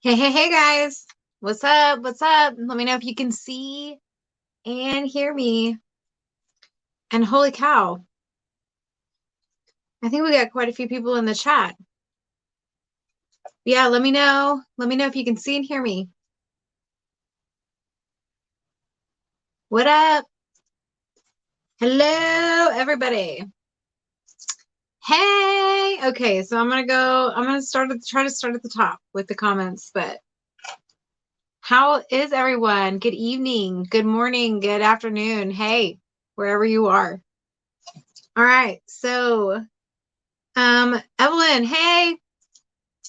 Hey, guys. What's up? What's up? Let me know if you can see and hear me. And holy cow, I think we got quite a few people in the chat. Yeah, let me know. Let me know if you can see and hear me. What up? Hello, everybody. Hey. Okay, so I'm gonna try to start at the top with the comments, but how is everyone? Good evening, good morning, good afternoon. Hey, wherever you are. All right, so Evelyn, hey,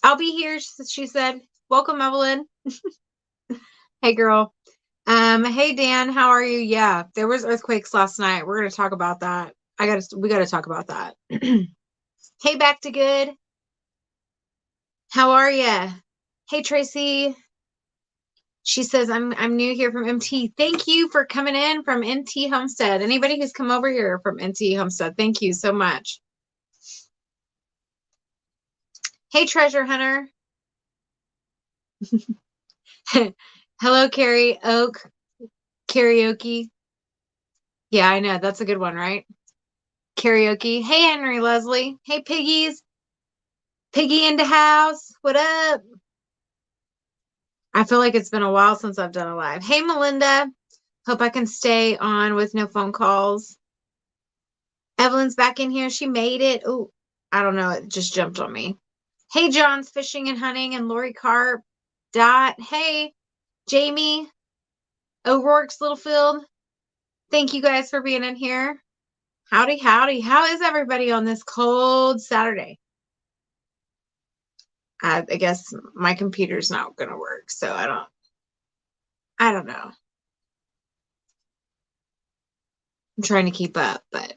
I'll be here, she said. Welcome, Evelyn. Hey, girl. Hey, Dan, how are you? Yeah, there was earthquakes last night. We're gonna talk about that. We gotta talk about that. Hey, back to good. How are you? Hey, Tracy. She says I'm new here from MT. Thank you for coming in from MT Homestead. Anybody who's come over here from MT Homestead, thank you so much. Hey, Treasure Hunter. Hello, Kerri Oak. Karaoke. Yeah, I know. That's a good one, right? Karaoke. Hey, Henry Leslie. Hey, piggies. Piggy in the house. What up? I feel like it's been a while since I've done a live. Hey, Melinda. Hope I can stay on with no phone calls. Evelyn's back in here. She made it. Oh, I don't know. It just jumped on me. Hey, John's Fishing and Hunting and Lori Carp. Dot. Hey, Jamie. O'Rourke's Littlefield. Thank you guys for being in here. Howdy, howdy. How is everybody on this cold Saturday? I guess my computer's not going to work, so I don't know. I'm trying to keep up, but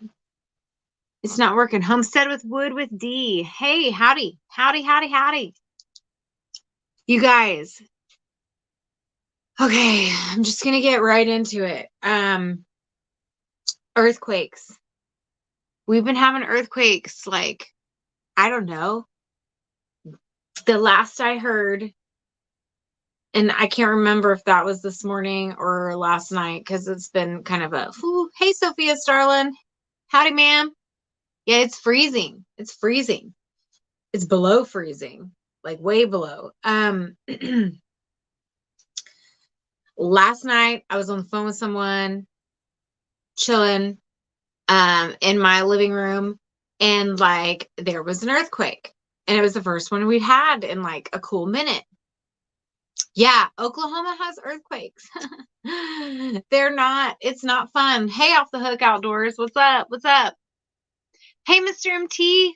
it's not working. Homestead with Wood with D. Hey, howdy, howdy, howdy, howdy. You guys. Okay, I'm just going to get right into it. Earthquakes. We've been having earthquakes like, I don't know. The last I heard, and I can't remember if that was this morning or last night because it's been kind of a, whew. Hey, Sophia Starlin. Howdy, ma'am. Yeah, it's freezing. It's freezing. It's below freezing, like way below. Last night I was on the phone with someone, chilling, in my living room, and like there was an earthquake, and it was the first one we'd had in like a cool minute. Yeah, Oklahoma has earthquakes. It's not fun. Hey, Off the Hook Outdoors. What's up? What's up? Hey, Mr. MT.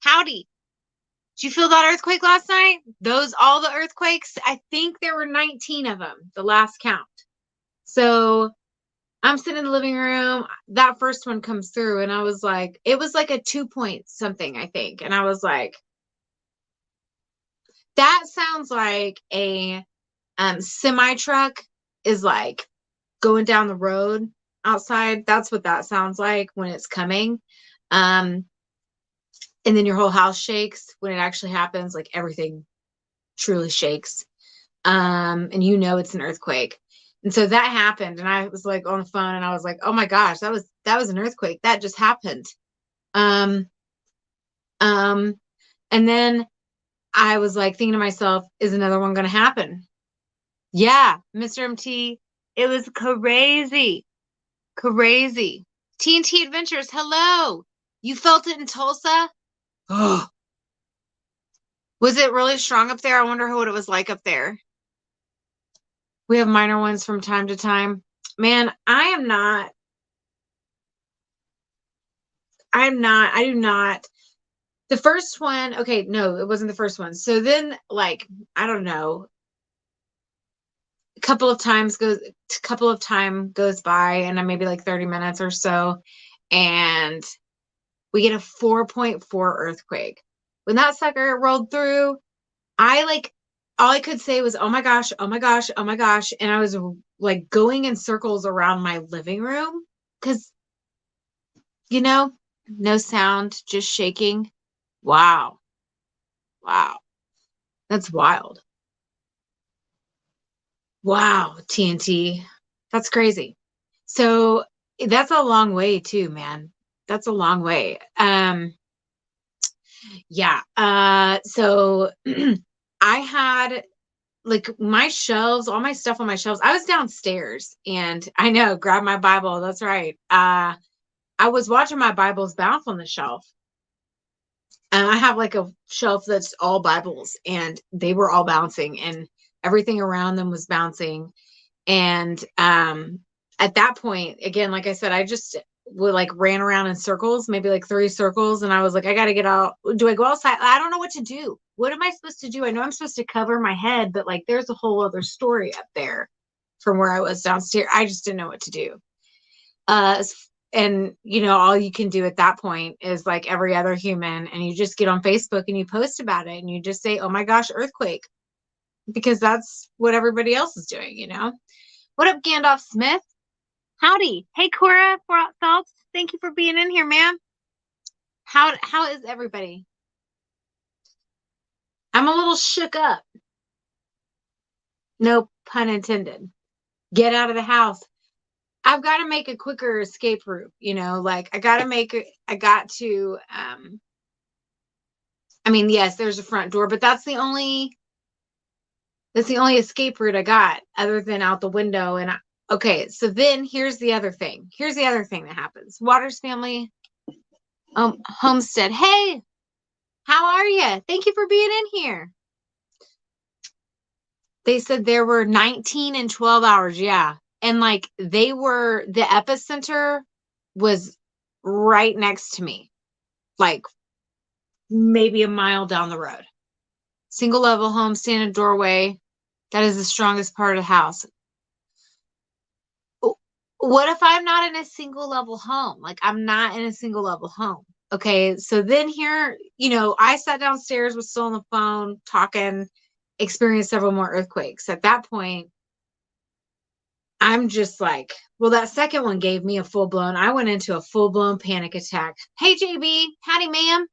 Howdy. Did you feel that earthquake last night? All the earthquakes, I think there were 19 of them, the last count. So I'm sitting in the living room. That first one comes through, and I was like, it was like a 2 point something, I think. And I was like, that sounds like a semi truck is like going down the road outside. That's what that sounds like when it's coming. And then your whole house shakes when it actually happens, like everything truly shakes. And it's an earthquake. And so that happened, and I was like on the phone, and I was like, oh my gosh, that was an earthquake. That just happened. Um, um, and then I was like thinking to myself, is another one gonna happen? Yeah, Mr. MT, it was crazy. Crazy. TNT Adventures, hello. You felt it in Tulsa? Oh, was it really strong up there? I wonder what it was like up there. We have minor ones from time to time. Man, I do not. The first one, okay, no, it wasn't the first one. So then, like, I don't know, a couple of time goes by, and I'm maybe like 30 minutes or so, and we get a 4.4 earthquake. When that sucker rolled through, all I could say was, oh my gosh, oh my gosh, oh my gosh. And I was like going in circles around my living room because, no sound, just shaking. Wow. Wow. That's wild. Wow, TNT. That's crazy. So that's a long way too, man. That's a long way. Yeah. So I had like my shelves, all my stuff on my shelves. I was downstairs and I know, grab my Bible. That's right. I was watching my Bibles bounce on the shelf. And I have like a shelf that's all Bibles and they were all bouncing and everything around them was bouncing. And at that point, again, like I said, I just would like ran around in circles, maybe like 3 circles. And I was like, I got to get out. Do I go outside? I don't know what to do. What am I supposed to do? I know I'm supposed to cover my head, but like there's a whole other story up there from where I was downstairs. I just didn't know what to do. And all you can do at that point is like every other human, and you just get on Facebook and you post about it and you just say, oh my gosh, earthquake, because that's what everybody else is doing. What up, Gandalf Smith? Howdy. Hey, Cora Phelps. Thank you for being in here, man. How is everybody? I'm a little shook up. No pun intended. Get out of the house. I've got to make a quicker escape route, like I got to, I mean, yes, there's a front door, but that's the only escape route I got other than out the window. And okay, so then here's the other thing. Here's the other thing that happens. Waters family, Homestead. Hey, how are you? Thank you for being in here. They said there were 19 and 12 hours. Yeah. And like the epicenter was right next to me, like maybe a mile down the road. Single level home, standard doorway. That is the strongest part of the house. What if I'm not in a single level home? Like I'm not in a single level home. Okay. So then here, I sat downstairs, was still on the phone talking, experienced several more earthquakes. At that point, I'm just like, well, that second one gave me I went into a full blown panic attack. Hey, JB. Howdy, ma'am.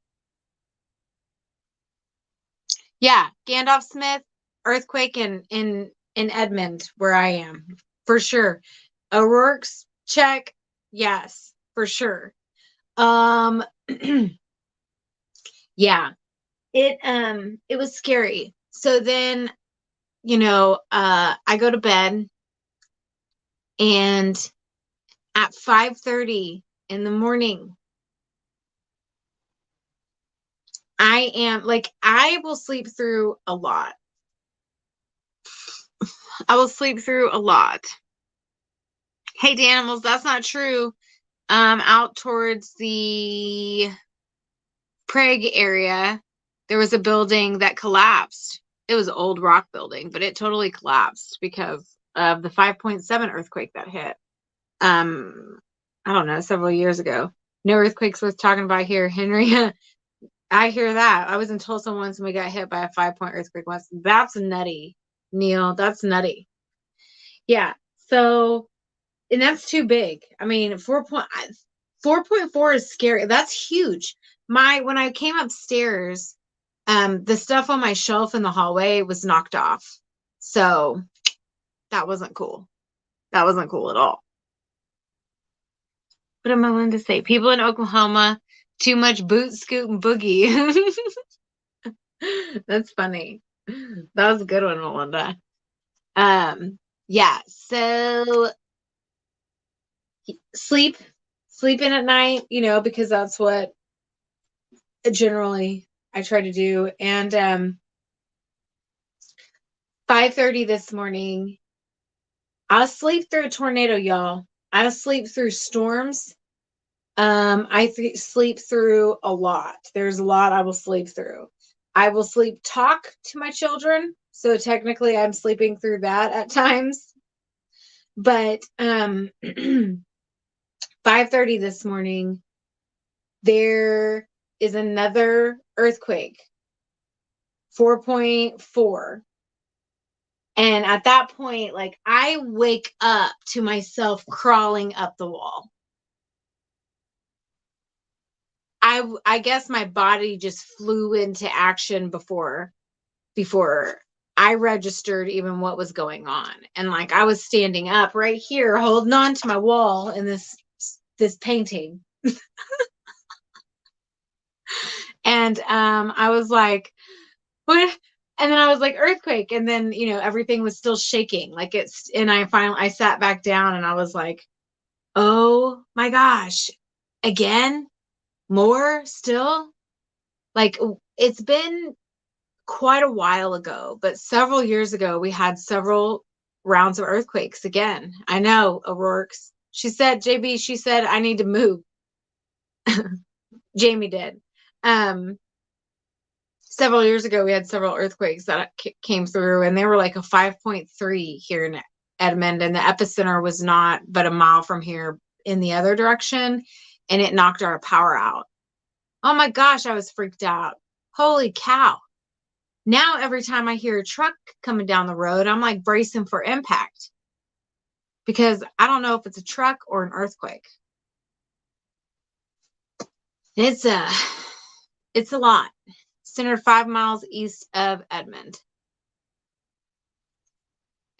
Yeah. Gandalf Smith, earthquake in Edmond, where I am, for sure. O'Rourke's check. Yes, for sure. Um, yeah, it was scary. So then, I go to bed and at 5:30 in the morning, I will sleep through a lot. I will sleep through a lot. Hey, Danimals, that's not true. Out towards the Prague area, there was a building that collapsed. It was an old rock building, but it totally collapsed because of the 5.7 earthquake that hit. I don't know, several years ago. No earthquakes worth talking about here, Henry. I hear that. I was in Tulsa once and we got hit by a 5-point earthquake once. That's nutty, Neil. That's nutty. Yeah. So, and that's too big. I mean, 4.4 is scary. That's huge. When I came upstairs, the stuff on my shelf in the hallway was knocked off. So that wasn't cool. That wasn't cool at all. What am I willing to say? People in Oklahoma, too much boot, scoot, and boogie. That's funny. That was a good one, Melinda. Yeah. So sleeping at night, because that's what generally I try to do. And 5:30 this morning, I'll sleep through a tornado, y'all. I'll sleep through storms. Sleep through a lot. There's a lot I will sleep through. I will talk to my children. So technically I'm sleeping through that at times. But 5:30 this morning, there is another earthquake, 4.4. And at that point, like I wake up to myself crawling up the wall. I guess my body just flew into action before I registered even what was going on. And like I was standing up right here holding on to my wall in this painting. And I was like, what? And then I was like, earthquake. And then, everything was still shaking. And I sat back down and I was like, oh my gosh, again, more still. Like it's been quite a while ago, but several years ago, we had several rounds of earthquakes again. I know, O'Rourke's. She said, I need to move. Jamie did. Um, Several years ago, we had several earthquakes that came through, and they were like a 5.3 here in Edmond, and the epicenter was not but a mile from here in the other direction, and it knocked our power out. Oh my gosh, I was freaked out. Holy cow. Now, every time I hear a truck coming down the road, I'm like bracing for impact because I don't know if it's a truck or an earthquake. It's a lot. Centered 5 miles east of Edmond.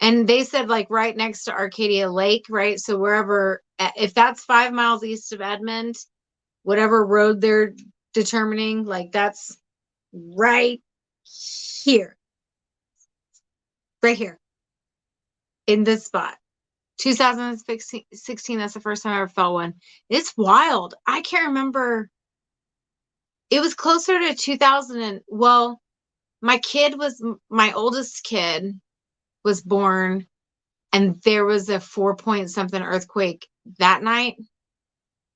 And they said like right next to Arcadia Lake, right? So wherever, if that's 5 miles east of Edmond, whatever road they're determining, like that's right here. Right here. In this spot. 2016, that's the first time I ever felt one. It's wild. I can't remember. It was closer to 2000 well, my oldest kid was born and there was a 4 point something earthquake that night.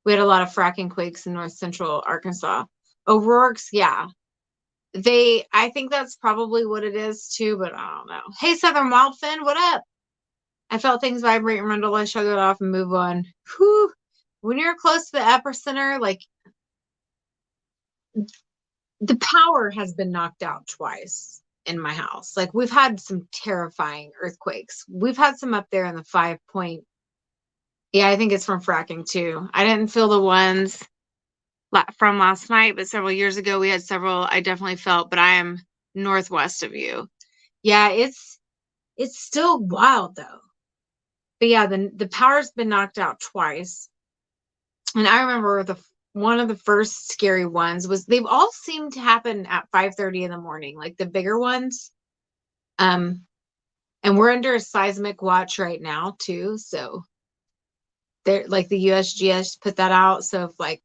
We had a lot of fracking quakes in north central Arkansas. O'Rourke's, yeah. I think that's probably what it is too, but I don't know. Hey, Southern Wildfin, what up? I felt things vibrate. Remember, I shut it off and move on. Whew. When you're close to the epicenter, like the power has been knocked out twice in my house. Like we've had some terrifying earthquakes. We've had some up there in the 5 point. Yeah, I think it's from fracking too. I didn't feel the ones from last night, but several years ago we had several I definitely felt, but I am northwest of you. Yeah, it's still wild though. But yeah, the power's been knocked out twice. And I remember one of the first scary ones was they've all seemed to happen at 5:30 in the morning, like the bigger ones. Um, and we're under a seismic watch right now too. So they're like the USGS put that out. So if like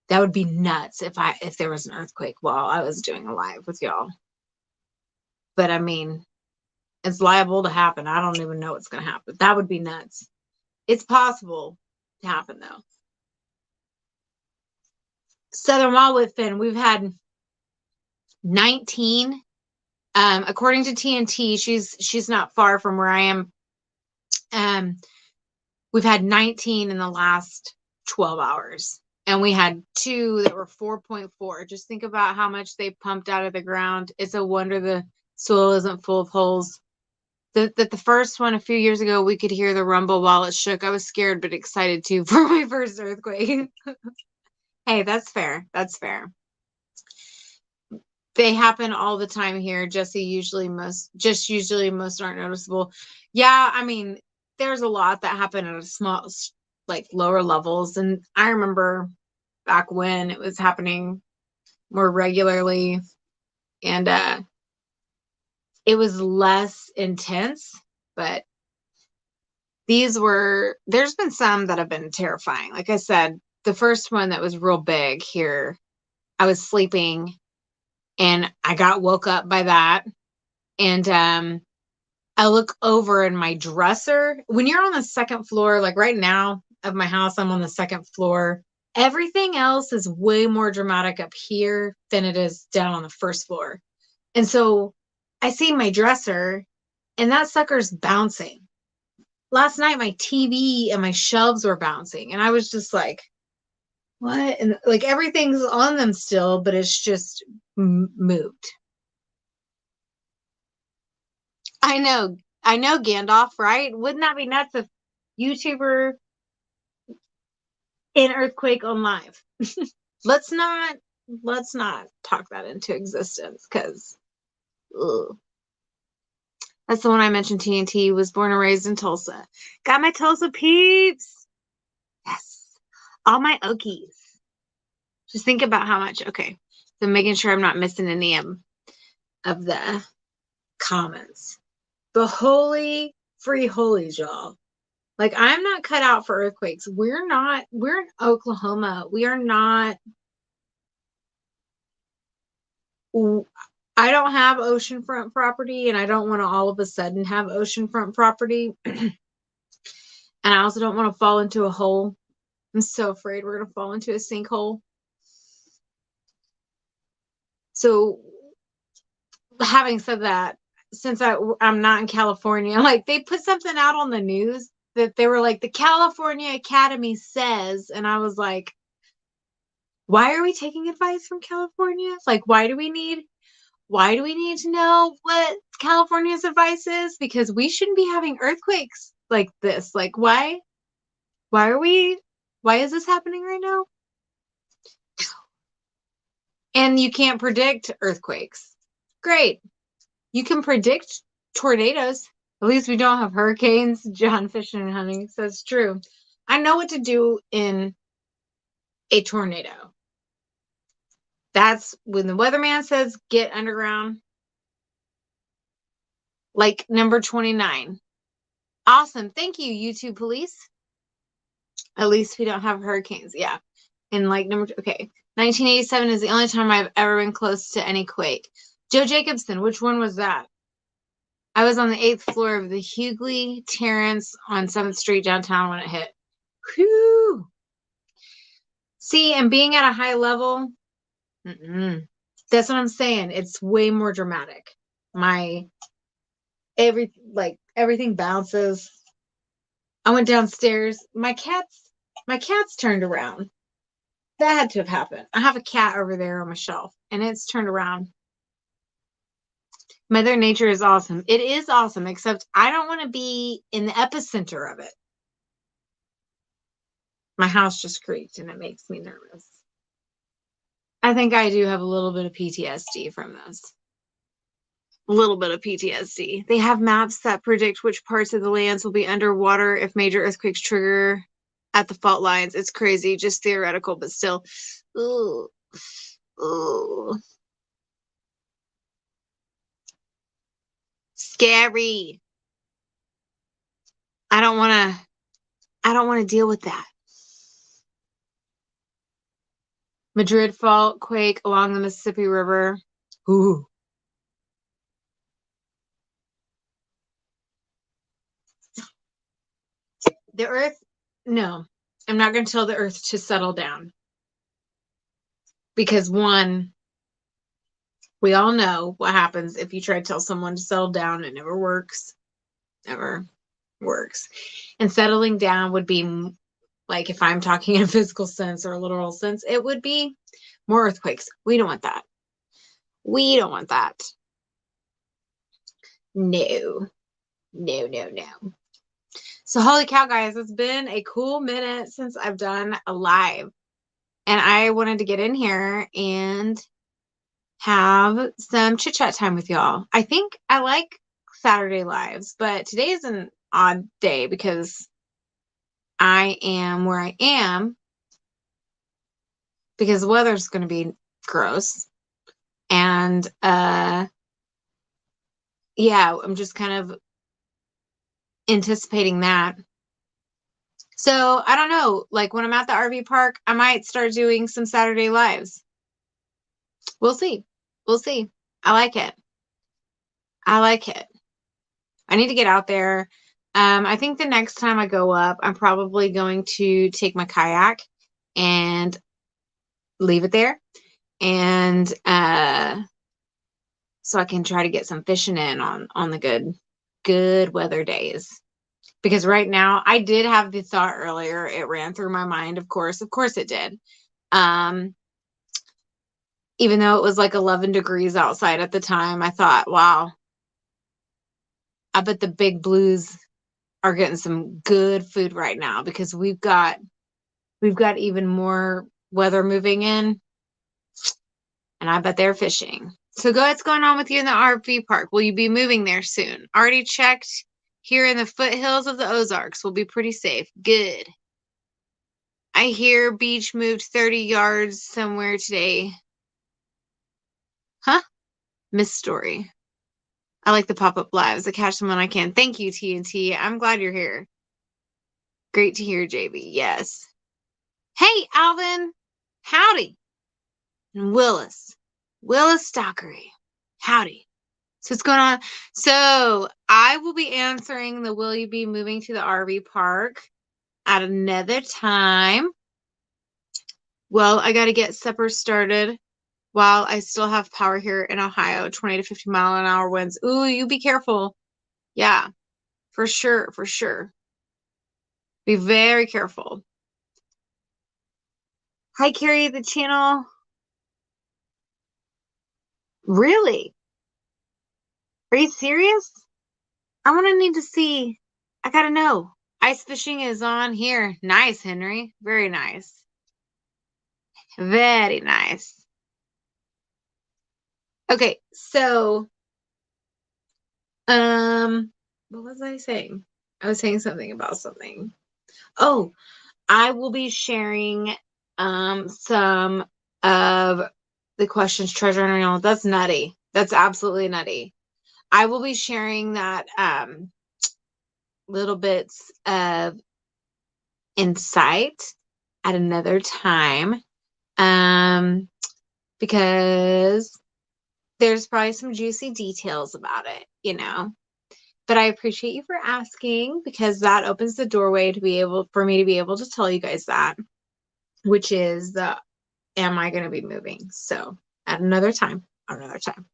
that would be nuts if there was an earthquake while I was doing a live with y'all. But I mean, it's liable to happen. I don't even know what's gonna happen. That would be nuts. It's possible to happen though. Southern Wildwood Fin, we've had 19. According to TNT, she's not far from where I am. We've had 19 in the last 12 hours. And we had 2 that were 4.4. Just think about how much they pumped out of the ground. It's a wonder the soil isn't full of holes. The first one a few years ago, we could hear the rumble while it shook. I was scared but excited too for my first earthquake. Hey, that's fair. That's fair. They happen all the time here. Usually most aren't noticeable. Yeah, I mean, there's a lot that happen at a small, like lower levels. And I remember back when it was happening more regularly and it was less intense, but there's been some that have been terrifying. Like I said, the first one that was real big here, I was sleeping and I got woke up by that. And I look over in my dresser. When you're on the second floor, like right now of my house, I'm on the second floor. Everything else is way more dramatic up here than it is down on the first floor. And so I see my dresser and that sucker's bouncing. Last night, my TV and my shelves were bouncing. And I was just like, what? And like everything's on them still, but it's just moved. I know Gandalf, right? Wouldn't that be nuts if YouTuber in earthquake on live? let's not let's not talk that into existence because That's the one I mentioned. TNT was born and raised in Tulsa. Got my Tulsa peeps. Yes. All my Okies. Just think about how much. Okay. So making sure I'm not missing any of the comments. The holy free holies, y'all. Like, I'm not cut out for earthquakes. We're in Oklahoma. We are not. I don't have oceanfront property, and I don't want to all of a sudden have oceanfront property. And I also don't want to fall into a hole. I'm so afraid we're going to fall into a sinkhole. So, having said that, since I'm not in California, like, they put something out on the news that they were like, the California Academy says, and I was like, why are we taking advice from California? Like, why do we need to know what California's advice is? Because we shouldn't be having earthquakes like this. Like, why is this happening right now? And you can't predict earthquakes. Great. You can predict tornadoes. At least we don't have hurricanes. John Fishing and Hunting says true. I know what to do in a tornado. That's when the weatherman says get underground. Like number 29. Awesome. Thank you, YouTube police. At least we don't have hurricanes. Yeah. And like okay. 1987 is the only time I've ever been close to any quake. Joe Jacobson, which one was that? I was on the 8th floor of the Hughley Terrace on 7th Street downtown when it hit. Whew. See, and being at a high level, that's what I'm saying. It's way more dramatic. Everything bounces. I went downstairs. My cat's turned around. That had to have happened. I have a cat over there on my shelf, and it's turned around. Mother Nature is awesome. It is awesome, except I don't want to be in the epicenter of it. My house just creaked, and it makes me nervous. I think I do have a little bit of PTSD from this. A little bit of PTSD. They have maps that predict which parts of the lands will be underwater if major earthquakes trigger at the fault lines. It's crazy, just theoretical, but still. Ooh. Ooh. Scary. I don't want to deal with that. Madrid fault quake along the Mississippi River. Ooh. The earth, no, I'm not going to tell the earth to settle down. Because one, we all know what happens if you try to tell someone to settle down. It never works. Never works. And settling down would be, like, if I'm talking in a physical sense or a literal sense, it would be more earthquakes. We don't want that. We don't want that. No. No, no, no. So holy cow, guys, it's been a cool minute since I've done a live. And I wanted to get in here and have some chit chat time with y'all. I think I like Saturday lives, but today is an odd day because I am where I am because the weather's going to be gross. And yeah, I'm just kind of anticipating that. So I don't know, like when I'm at the RV park, I might start doing some Saturday lives. We'll see. We'll see. I like it. I like it. I need to get out there. I think the next time I go up, I'm probably going to take my kayak and leave it there. And so I can try to get some fishing in on the good weather days. Because right now, I did have the thought earlier. It ran through my mind, of course it did. Even though it was like 11 degrees outside at the time, I thought, wow, I bet the big blues are getting some good food right now because we've got even more weather moving in, and I bet they're fishing. So what's going on with you in the RV park? Will you be moving there soon? Already checked. Here in the foothills of the Ozarks. We'll be pretty safe. Good. I hear beach moved 30 yards somewhere today. Huh? Miss Story. I like the pop-up lives. I catch them when I can. Thank you, TNT. I'm glad you're here. Great to hear, JB. Yes. Hey, Alvin. Howdy. And Willis. Willis Stockery. Howdy. So what's going on? So I will be answering the will you be moving to the RV park at another time. Well, I got to get supper started while I still have power here in Ohio, 20 to 50 mile an hour winds. Ooh, you be careful. Yeah, for sure, for sure. Be very careful. Hi, Kerri, the channel. Really? Are you serious? I want to need to see. I gotta know. Ice fishing is on here. Nice, Henry. Very nice. Very nice. Okay, so, what was I saying? I was saying something about something. Oh, I will be sharing some of the questions treasure hunting on. That's nutty. That's absolutely nutty. I will be sharing that little bits of insight at another time. Because there's probably some juicy details about it, you know. But I appreciate you for asking because that opens the doorway to be able for me to be able to tell you guys that, which is the am I going to be moving? So at another time, another time.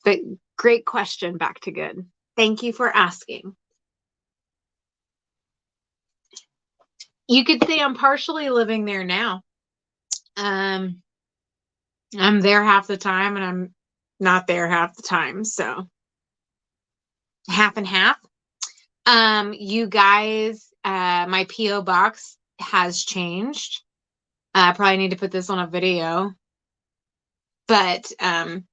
But great question, back to good. Thank you for asking. You could say I'm partially living there now. I'm there half the time and I'm not there half the time. So half and half. You guys, my PO box has changed. I probably need to put this on a video, but and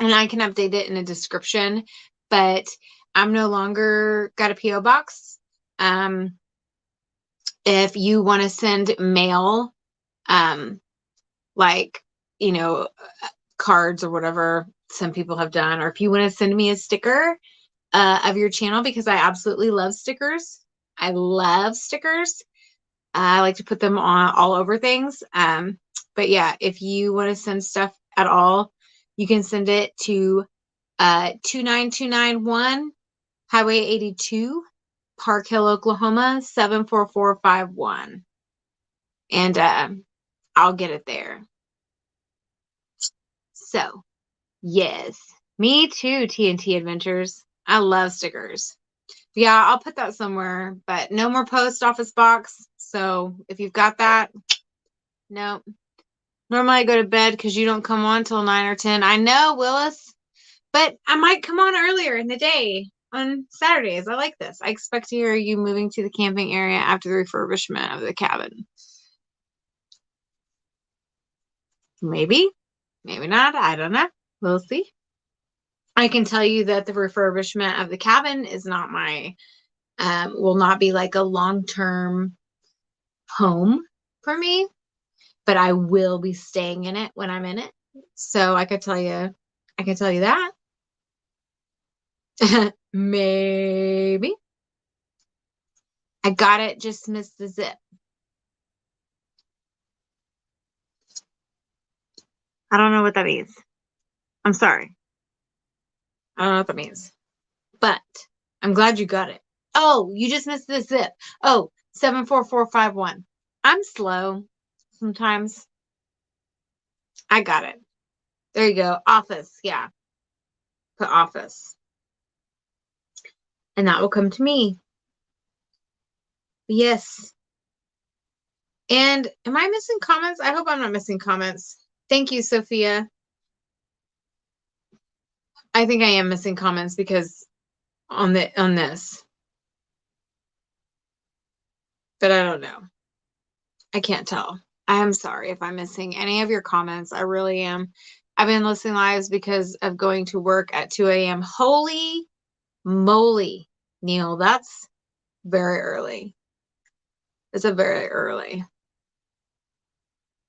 I can update it in a description. But I'm no longer got a PO box. If you want to send mail, like cards or whatever some people have done, or if you want to send me a sticker of your channel, because I absolutely love stickers. I love stickers. I like to put them on all over things. But yeah, if you want to send stuff at all, you can send it to 29291 Highway 82, Park Hill, Oklahoma 74451. And I'll get it there. So, yes. Me too, TNT Adventures. I love stickers. Yeah, I'll put that somewhere, but no more post office box. So if you've got that, no. Normally I go to bed because you don't come on till 9 or 10. I know, Willis, but I might come on earlier in the day on Saturdays. I like this. I expect to hear you moving to the camping area after the refurbishment of the cabin. Maybe, maybe not. I don't know. We'll see. I can tell you that the refurbishment of the cabin is not will not be like a long-term home for me, but I will be staying in it when I'm in it. So I can tell you that. Maybe. I got it, just missed the zip. I don't know what that means. I'm sorry. I don't know what that means. But I'm glad you got it. Oh, you just missed the zip. Oh, 74451. I'm slow sometimes. I got it. There you go. Office. Yeah. Put office. And that will come to me. Yes. And am I missing comments? I hope I'm not missing comments. Thank you, Sophia. I think I am missing comments because on this. But I don't know. I can't tell. I'm sorry if I'm missing any of your comments. I really am. I've been listening lives because of going to work at 2 a.m. Holy moly, Neil, that's very early. It's a very early.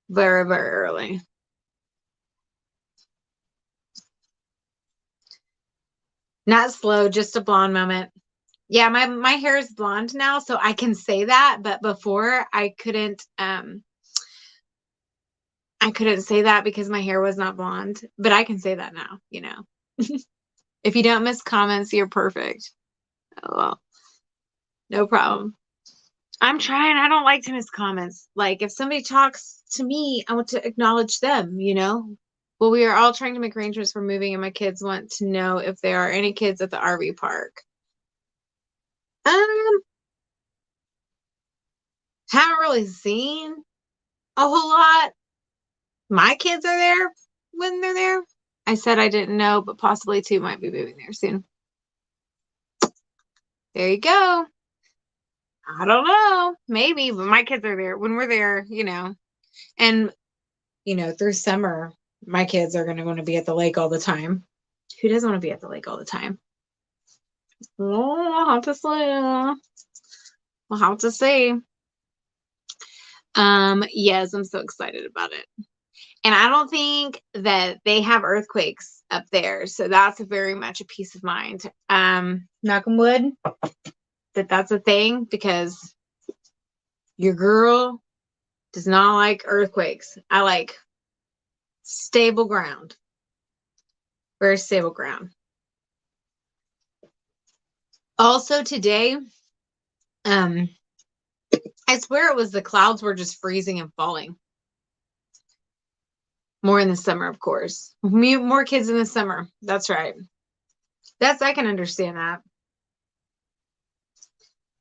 Very, very early. Not slow, just a blonde moment. Yeah, my hair is blonde now, so I can say that, but before I couldn't say that because my hair was not blonde, but I can say that now, you know. If you don't miss comments, you're perfect. Oh, well, no problem. I'm trying. I don't like to miss comments. Like if somebody talks to me, I want to acknowledge them, you know? Well, we are all trying to make arrangements for moving, and my kids want to know if there are any kids at the RV park. Um, haven't really seen a whole lot. My kids are there when they're there. I said I didn't know, but possibly two might be moving there soon. There you go. I don't know. Maybe, but my kids are there when we're there, you know. And, you know, through summer, my kids are going to want to be at the lake all the time. Who doesn't want to be at the lake all the time? Oh, I'll have to see. We'll have to see. Yes, I'm so excited about it. And I don't think that they have earthquakes up there. So that's very much a peace of mind. Knock on wood, that's a thing because your girl does not like earthquakes. I like stable ground. Very stable ground. Also today, I swear it was the clouds were just freezing and falling. More in the summer, of course. More kids in the summer. That's right. I can understand that.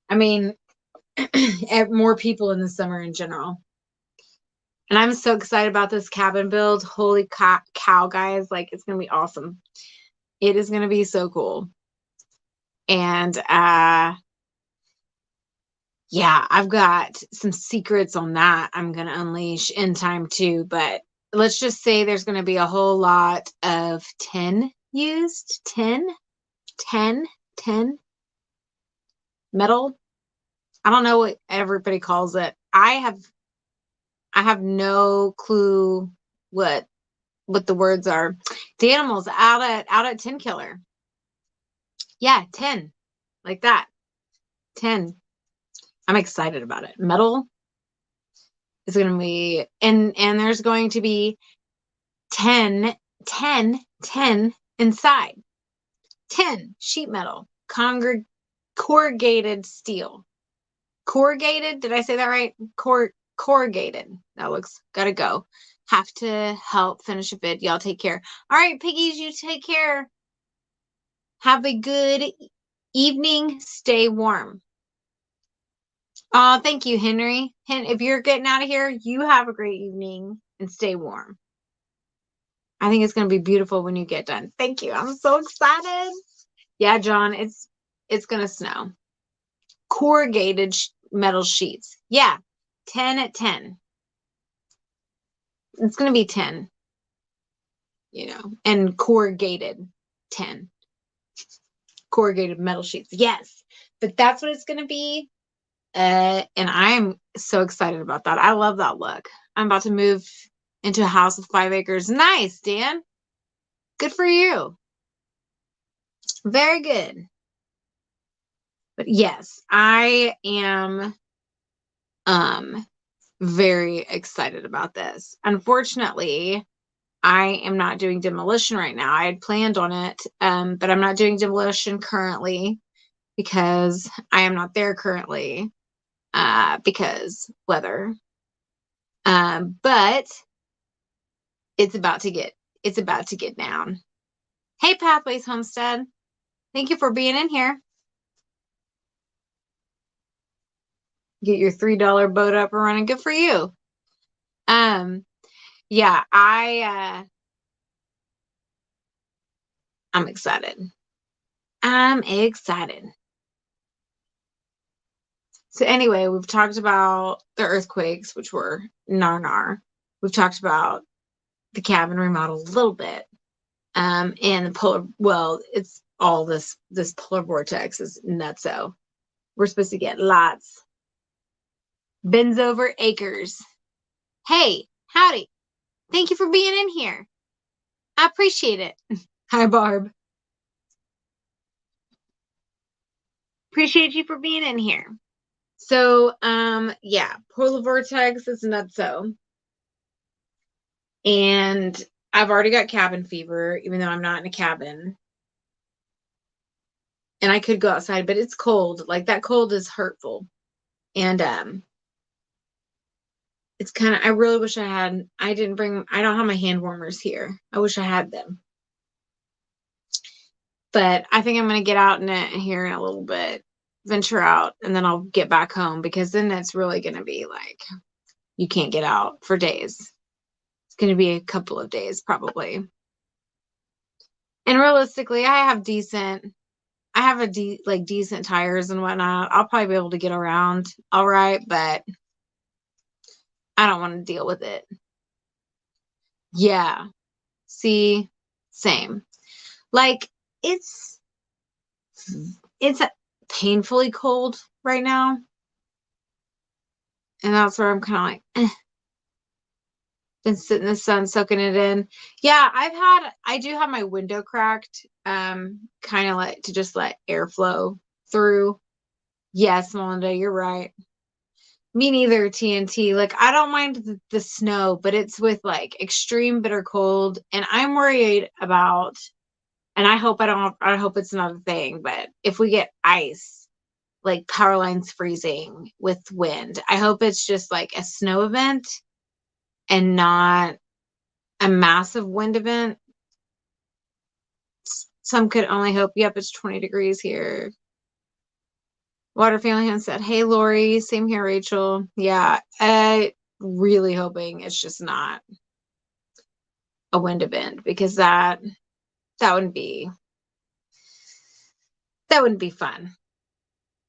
I mean, more people in the summer in general. And I'm so excited about this cabin build. Holy cow, guys. Like, it's going to be awesome. It is going to be so cool. And, yeah, I've got some secrets on that I'm going to unleash in time too. But let's just say there's going to be a whole lot of tin used. 10 metal. I don't know what everybody calls it. I have no clue what the words are. The animals out at 10 killer. Yeah, 10. Like that. 10. I'm excited about it. Metal is going to be and there's going to be 10 inside. 10 sheet metal. Corrugated steel. Corrugated? Did I say that right? Corrugated. That looks gotta go. Have to help finish a vid. Y'all take care. All right, piggies, you take care. Have a good evening. Stay warm. Thank you, Henry. If you're getting out of here, you have a great evening and stay warm. I think it's gonna be beautiful when you get done. Thank you. I'm so excited. Yeah, John, it's gonna snow. Corrugated metal sheets. Yeah, 10 at 10. It's going to be 10, you know, and corrugated 10. Corrugated metal sheets. Yes, but that's what it's going to be. And I'm so excited about that. I love that look. I'm about to move into a house with 5 acres. Nice, Dan. Good for you. Very good. But yes, I am very excited about this. Unfortunately, I am not doing demolition right now. I had planned on it, but I'm not doing demolition currently because I am not there currently because weather. But it's about to get down. Hey, Pathways Homestead. Thank you for being in here. Get your $3 boat up and running. Good for you. Yeah, I'm excited. I'm excited. So anyway, we've talked about the earthquakes, which were nar. We've talked about the cabin remodel a little bit. And the polar, well, it's all this polar vortex is nutso. We're supposed to get lots. Bends over acres. Hey, howdy. Thank you for being in here. I appreciate it. Hi, Barb. Appreciate you for being in here. So, yeah, polar vortex is nutso. And I've already got cabin fever, even though I'm not in a cabin. And I could go outside, but it's cold. Like, that cold is hurtful. And it's kind of, I really wish I don't have my hand warmers here. I wish I had them. But I think I'm going to get out in it here in a little bit, venture out, and then I'll get back home, because then it's really going to be like, you can't get out for days. It's going to be a couple of days probably. And realistically, I have decent tires and whatnot. I'll probably be able to get around all right, but I don't want to deal with it. Yeah. See, same. Like, it's painfully cold right now. And that's where I'm kind of like, been sitting in the sun, soaking it in. Yeah, I do have my window cracked, kind of like to just let airflow through. Yes, Melinda, you're right. Me neither, TNT. Like, I don't mind the snow, but it's with like extreme bitter cold, and I'm worried about, and I hope it's not a thing, but if we get ice, like power lines freezing with wind, I hope it's just like a snow event and not a massive wind event. Some could only hope. Yep, it's 20 degrees here. Water Family Hand said, hey, Lori, same here, Rachel. Yeah, I really hoping it's just not a wind event, because that wouldn't be fun.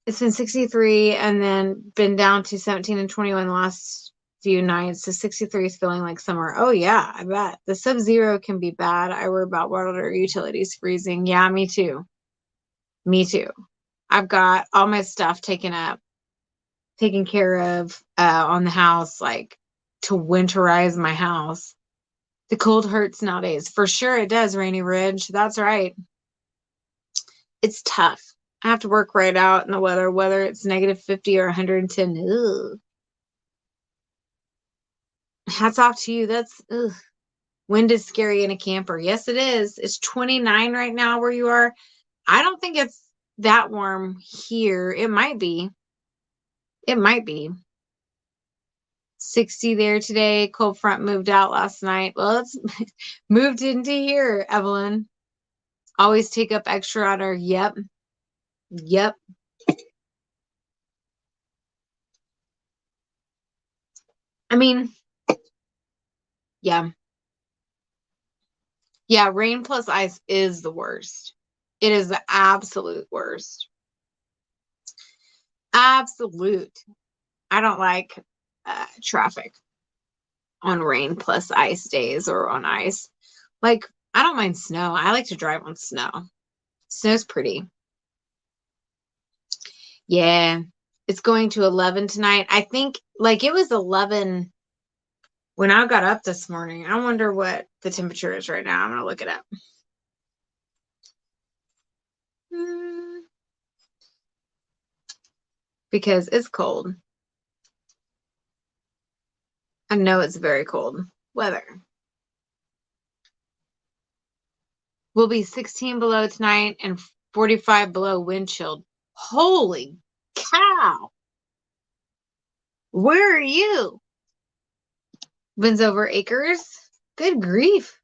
It's been 63 and then been down to 17 and 21 the last few nights. So 63 is feeling like summer. Oh yeah, I bet. The sub-zero can be bad. I worry about water utilities freezing. Yeah, me too. Me too. I've got all my stuff taken care of on the house, like to winterize my house. The cold hurts nowadays. For sure it does, Rainy Ridge. That's right. It's tough. I have to work right out in the weather, whether it's negative 50 or 110. Ugh. Hats off to you. That's, ugh. Wind is scary in a camper. Yes, it is. It's 29 right now where you are. I don't think it's that warm here. It might be. 60 there today. Cold front moved out last night. Well, it's moved into here, Evelyn. Always take up extra water. Yep. I mean, yeah. Yeah, rain plus ice is the worst. It is the absolute worst. Absolute. I don't like traffic on rain plus ice days or on ice. Like, I don't mind snow. I like to drive on snow. Snow's pretty. Yeah. It's going to 11 tonight. I think, like, it was 11 when I got up this morning. I wonder what the temperature is right now. I'm going to look it up. Because it's cold. I know it's very cold weather. Will be 16 below tonight and 45 below wind chill. Holy cow. Where are you? Winds over acres. Good grief.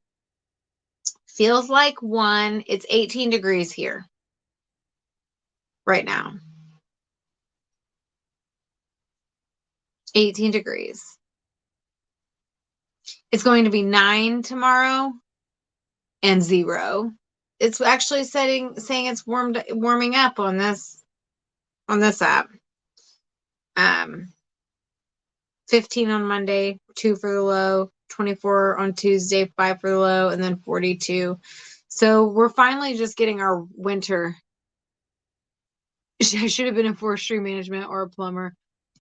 Feels like one. It's 18 degrees here right now. 18 degrees. It's going to be 9 tomorrow and 0. It's actually saying it's warming up on this app. 15 on Monday, 2 for the low, 24 on Tuesday, 5 for the low, and then 42. So we're finally just getting our winter. I should have been in forestry management or a plumber.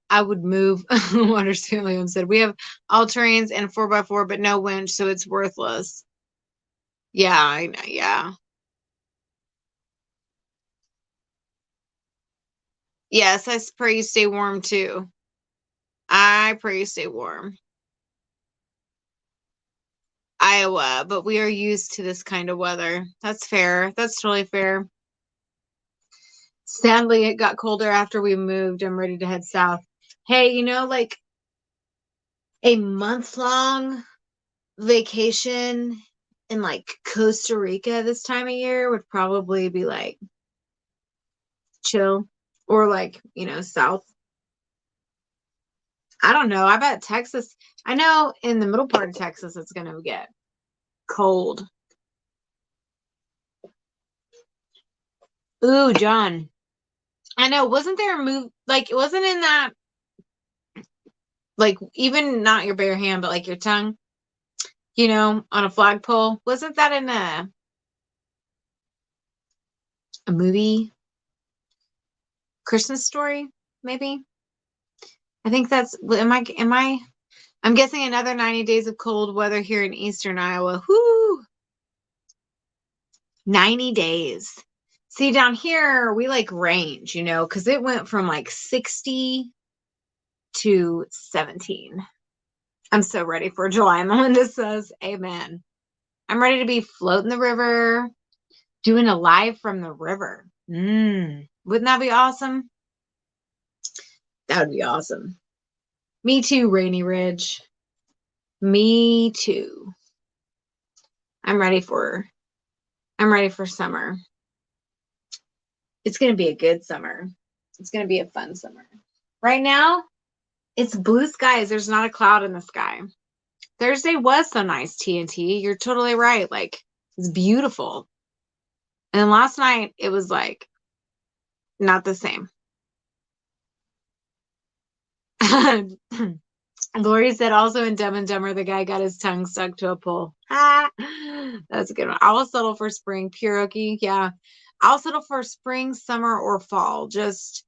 I would move. Water's family said we have all terrains and 4x4, but no winch, so it's worthless. Yeah, I know. Yeah. Yes, I pray you stay warm too. I pray you stay warm. Iowa, but we are used to this kind of weather. That's fair. That's totally fair. Sadly, it got colder after we moved. I'm ready to head south. Hey, like a month-long vacation in like Costa Rica this time of year would probably be like chill, or like, south. I don't know. I bet Texas, I know in the middle part of Texas it's going to get cold. Ooh, John. I know. Wasn't there a move like it wasn't in that, like, even not your bare hand, but like your tongue, on a flagpole? Wasn't that in a movie? Christmas Story, maybe? I think that's, I'm guessing another 90 days of cold weather here in eastern Iowa. Whoo! 90 days. See, down here, we like range, because it went from like 60 to 17. I'm so ready for July. Melinda says, amen. I'm ready to be floating the river, doing a live from the river. Wouldn't that be awesome? That would be awesome. Me too, Rainy Ridge. Me too. I'm ready for summer. It's going to be a good summer. It's going to be a fun summer. Right now, it's blue skies. There's not a cloud in the sky. Thursday was so nice, TNT. You're totally right. Like, it's beautiful. And then last night, it was like not the same. Lori said also in Dumb and Dumber, the guy got his tongue stuck to a pole. That's a good one. I will settle for spring. Pierogi, yeah. I'll settle for spring, summer, or fall. Just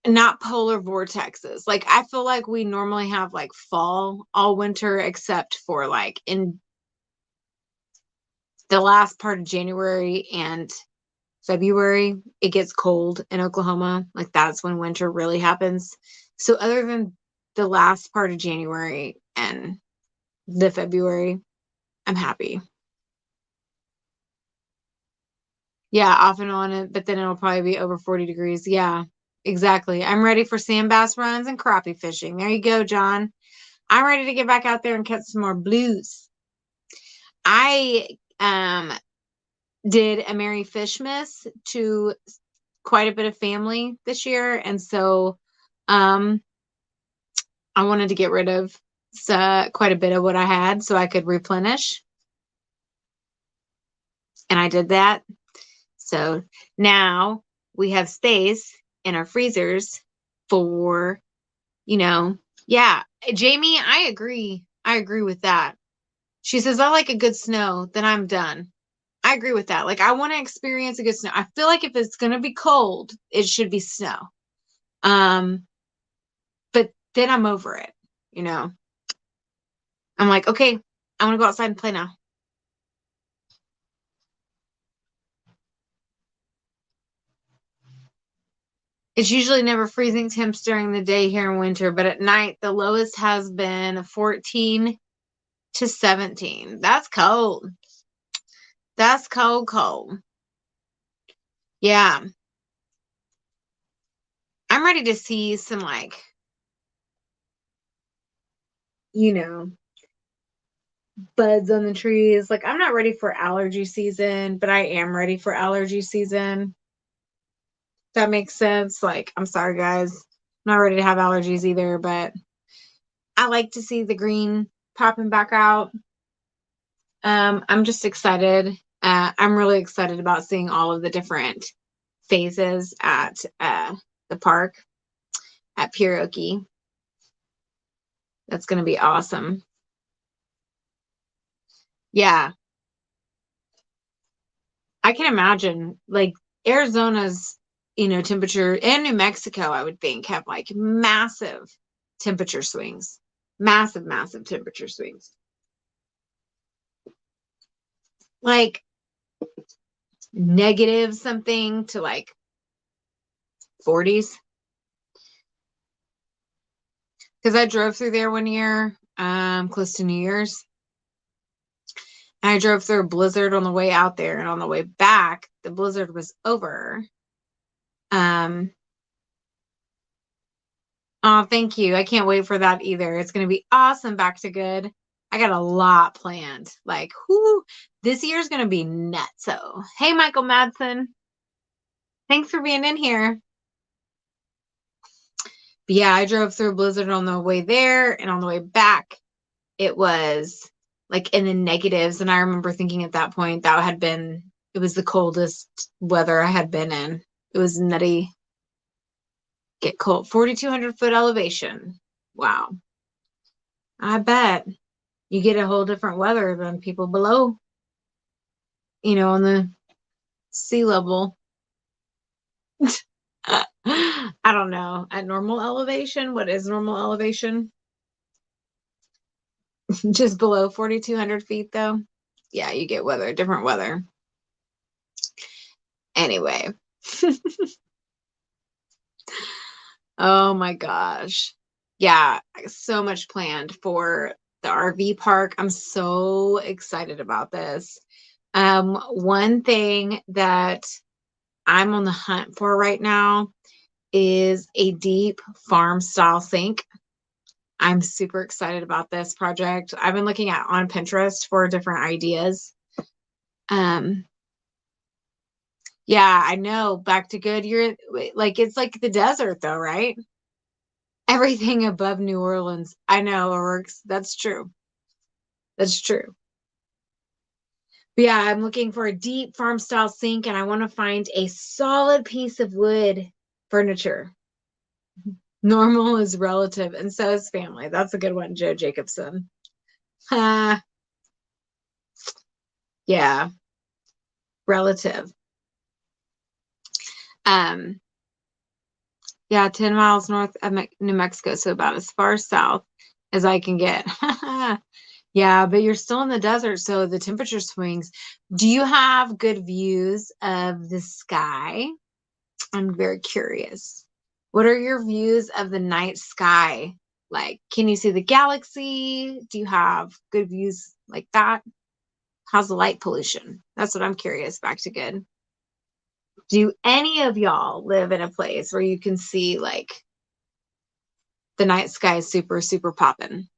not polar vortexes. Like, I feel like we normally have like fall all winter, except for like in the last part of January and February, it gets cold in Oklahoma. Like, that's when winter really happens. So other than the last part of January and the February, I'm happy. Yeah, off and on it, but then it'll probably be over 40 degrees. Yeah, exactly. I'm ready for sand bass runs and crappie fishing. There you go, John. I'm ready to get back out there and catch some more blues. I did a Merry Fishmas to quite a bit of family this year, and so I wanted to get rid of quite a bit of what I had so I could replenish, and I did that. So now we have space in our freezers for, yeah. Jamie, I agree. I agree with that. She says, I like a good snow, then I'm done. I agree with that. Like, I want to experience a good snow. I feel like if it's going to be cold, it should be snow. But then I'm over it, I'm like, okay, I want to go outside and play now. It's usually never freezing temps during the day here in winter, but at night, the lowest has been 14 to 17. That's cold. That's cold, cold. Yeah. I'm ready to see some, like, buds on the trees. Like, I'm not ready for allergy season, but I am ready for allergy season. That makes sense. Like, I'm sorry, guys. I'm not ready to have allergies either, but I like to see the green popping back out. I'm just excited. I'm really excited about seeing all of the different phases at the park at Pierogi. That's going to be awesome. Yeah. I can imagine like Arizona's, temperature, and New Mexico, I would think, have like massive temperature swings. Massive, massive temperature swings. Like negative something to like 40s. Because I drove through there one year, close to New Year's. And I drove through a blizzard on the way out there, and on the way back, the blizzard was over. Um, oh, thank you. I can't wait for that either. It's going to be awesome. Back to good. I got a lot planned. Like, whoo, this year's going to be nuts. So, hey, Michael Madsen, thanks for being in here. But yeah, I drove through a blizzard on the way there, and on the way back, it was like in the negatives. And I remember thinking at that point it was the coldest weather I had been in. It was nutty. Get cold. 4,200-foot elevation. Wow. I bet you get a whole different weather than people below, on the sea level. I don't know. At normal elevation, what is normal elevation? Just below 4,200 feet, though. Yeah, you get different weather. Anyway. Oh my gosh. Yeah, so much planned for the RV park. I'm so excited about this. One thing that I'm on the hunt for right now is a deep farm style sink. I'm super excited about this project. I've been looking at on Pinterest for different ideas. Yeah, I know. Back to good. You're like, it's like the desert though, right? Everything above New Orleans. I know, it works. That's true. That's true. But yeah, I'm looking for a deep farm style sink, and I want to find a solid piece of wood furniture. Normal is relative, and so is family. That's a good one, Joe Jacobson. Yeah, relative. Um, yeah, 10 miles north of New Mexico, so about as far south as I can get. Yeah, but you're still in the desert, so the temperature swings. Do you have good views of the sky? I'm very curious. What are your views of the night sky? Like, can you see the galaxy? Do you have good views like that? How's the light pollution? That's what I'm curious. Back to good. Do any of y'all live in a place where you can see like the night sky is super, super popping?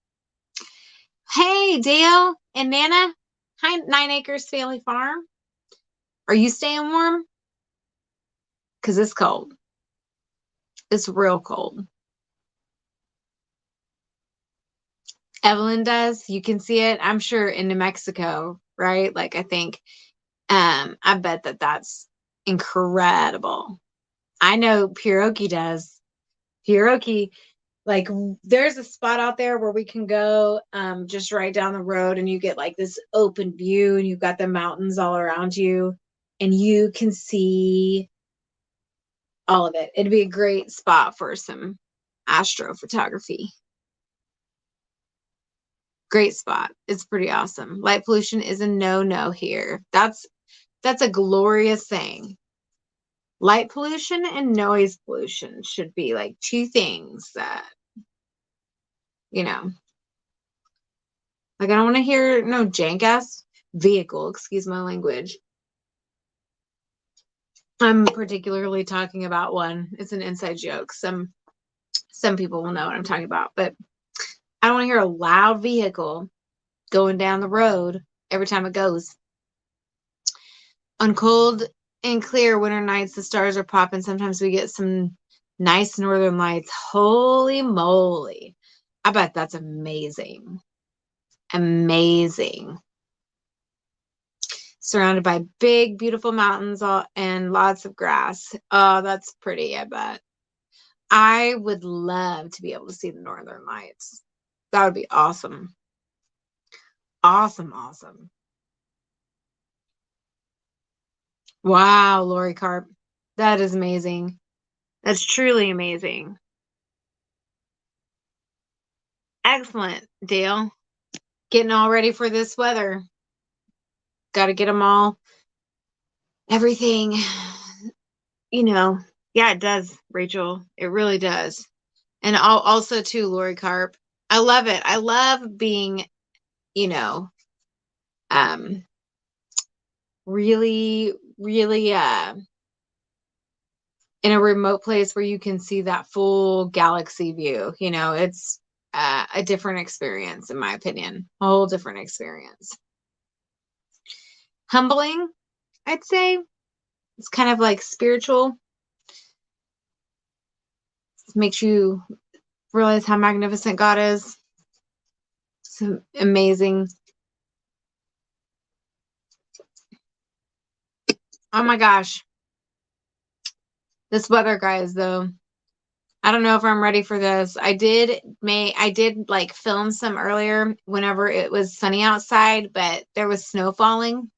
Hey, Dale and Nana. Hi, 9 Acres Family Farm. Are you staying warm? Because it's cold. It's real cold. Evelyn does. You can see it. I'm sure in New Mexico, right? Like I think, I bet that's incredible. I know Pierogi does. Pierogi, like there's a spot out there where we can go, just right down the road, and you get like this open view, and you've got the mountains all around you, and you can see all of it. It'd be a great spot for some astrophotography. Great spot. It's pretty awesome. Light pollution is a no-no here. That's a glorious thing. Light pollution and noise pollution should be like two things that, you know, like I don't want to hear no jank ass vehicle, excuse my language. I'm particularly talking about one. It's an inside joke. Some people will know what I'm talking about, but I don't want to hear a loud vehicle going down the road every time it goes. On cold and clear winter nights, the stars are popping. Sometimes we get some nice northern lights. Holy moly. I bet that's amazing. Amazing. Surrounded by big, beautiful mountains and lots of grass. Oh, that's pretty, I bet. I would love to be able to see the northern lights. That would be awesome. Awesome, awesome. Wow, Lori Carp. That is amazing. That's truly amazing. Excellent, Dale. Getting all ready for this weather. Got to get them all, everything, Yeah, it does, Rachel. It really does. And also too, Lori Carp. I love it. I love being, you know, um, really, really, in a remote place where you can see that full galaxy view. It's a different experience, in my opinion. A whole different experience. Humbling, I'd say. It's kind of like spiritual. It makes you realize how magnificent God is. It's amazing. Oh my gosh. This weather, guys, though. I don't know if I'm ready for this. I did like film some earlier whenever it was sunny outside, but there was snow falling.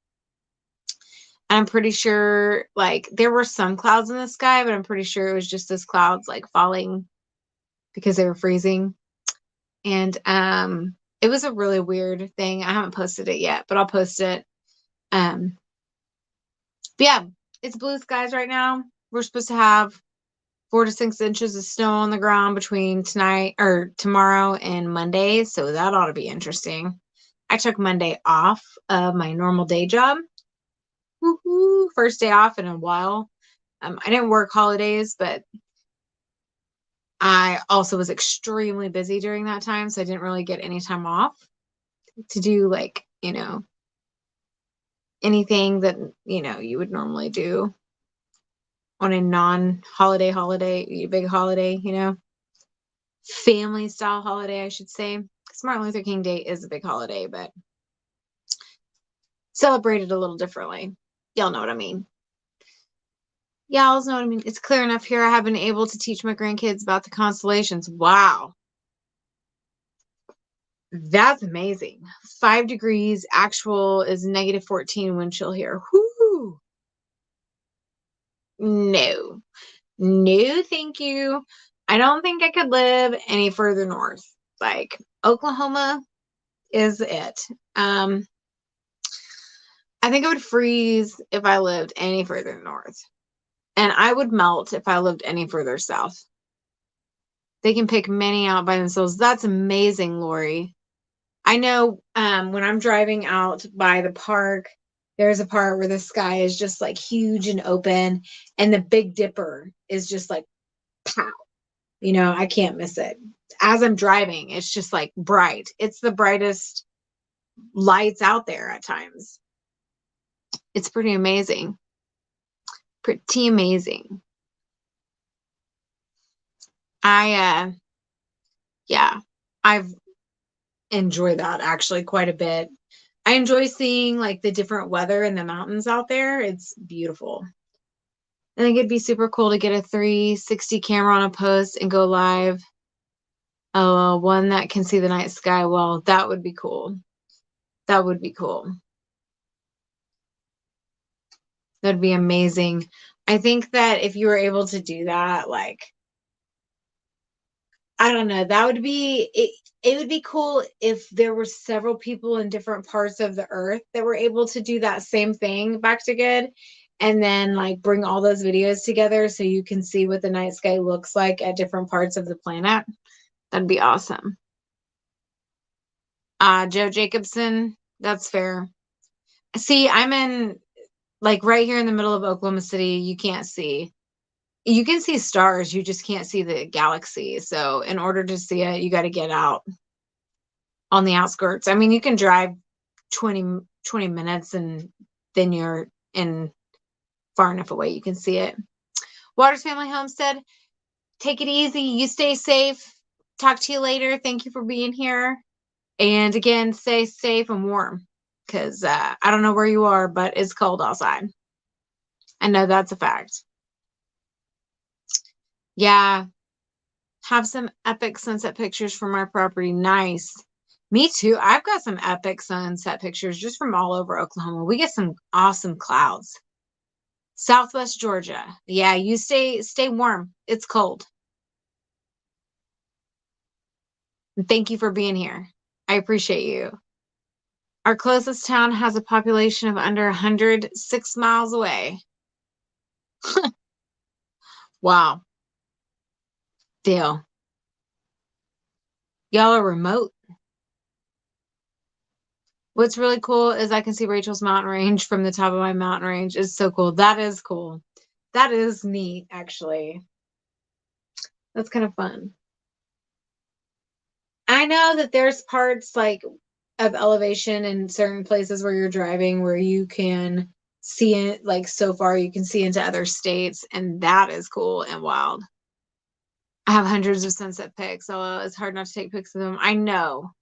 I'm pretty sure like there were some clouds in the sky, but I'm pretty sure it was just those clouds like falling because they were freezing. And it was a really weird thing. I haven't posted it yet, but I'll post it. But yeah, it's blue skies right now. We're supposed to have 4 to 6 inches of snow on the ground between tonight or tomorrow and Monday, so that ought to be interesting. I took Monday off of my normal day job. Woohoo! First day off in a while. I didn't work holidays, but I also was extremely busy during that time, so I didn't really get any time off to do like, anything that, you would normally do on a non-holiday, big holiday, family style holiday, I should say. Because Martin Luther King Day is a big holiday, but celebrated a little differently. Y'all know what I mean. Y'all know what I mean. It's clear enough here. I have been able to teach my grandkids about the constellations. Wow. That's amazing. 5 degrees. Actual is -14 wind chill here. Whoo. No. No, thank you. I don't think I could live any further north. Like Oklahoma is it. I think I would freeze if I lived any further north. And I would melt if I lived any further south. They can pick many out by themselves. That's amazing, Lori. I know when I'm driving out by the park, there's a part where the sky is just like huge and open, and the Big Dipper is just like pow. I can't miss it. As I'm driving, it's just like bright. It's the brightest lights out there at times. It's pretty amazing. Pretty amazing. Yeah, I've enjoyed that actually quite a bit. I enjoy seeing like the different weather in the mountains out there. It's beautiful. I think it'd be super cool to get a 360 camera on a post and go live. One that can see the night sky. Well, that would be cool. That would be cool. That'd be amazing. I think that if you were able to do that, like, I don't know, that would be it. It would be cool if there were several people in different parts of the earth that were able to do that same thing back to good, and then like bring all those videos together so you can see what the night sky looks like at different parts of the planet. That'd be awesome. Joe Jacobson, that's fair. See, I'm in like right here in the middle of Oklahoma City. You can see stars, you just can't see the galaxy. So in order to see it, you got to get out on the outskirts. I mean, you can drive 20 minutes and then you're in far enough away you can see it. Waters Family Homestead, take it easy. You stay safe. Talk to you later. Thank you for being here. And again, stay safe and warm because I don't know where you are, but it's cold outside. I know that's a fact. Yeah. have some epic sunset pictures from our property. Nice. Me too. I've got some epic sunset pictures just from all over Oklahoma. We get some awesome clouds. Southwest Georgia. Yeah, you stay warm. It's cold. And thank you for being here. I appreciate you. Our closest town has a population of under 100, 6 miles away. Wow. Deal. Y'all are remote. What's really cool is I can see Rachel's mountain range from the top of my mountain range. It's so cool. That is cool. That is neat, actually. That's kind of fun. I know that there's parts like of elevation in certain places where you're driving where you can see it like so far you can see into other states, and that is cool and wild. I have hundreds of sunset pics, so it's hard not to take pics of them. I know.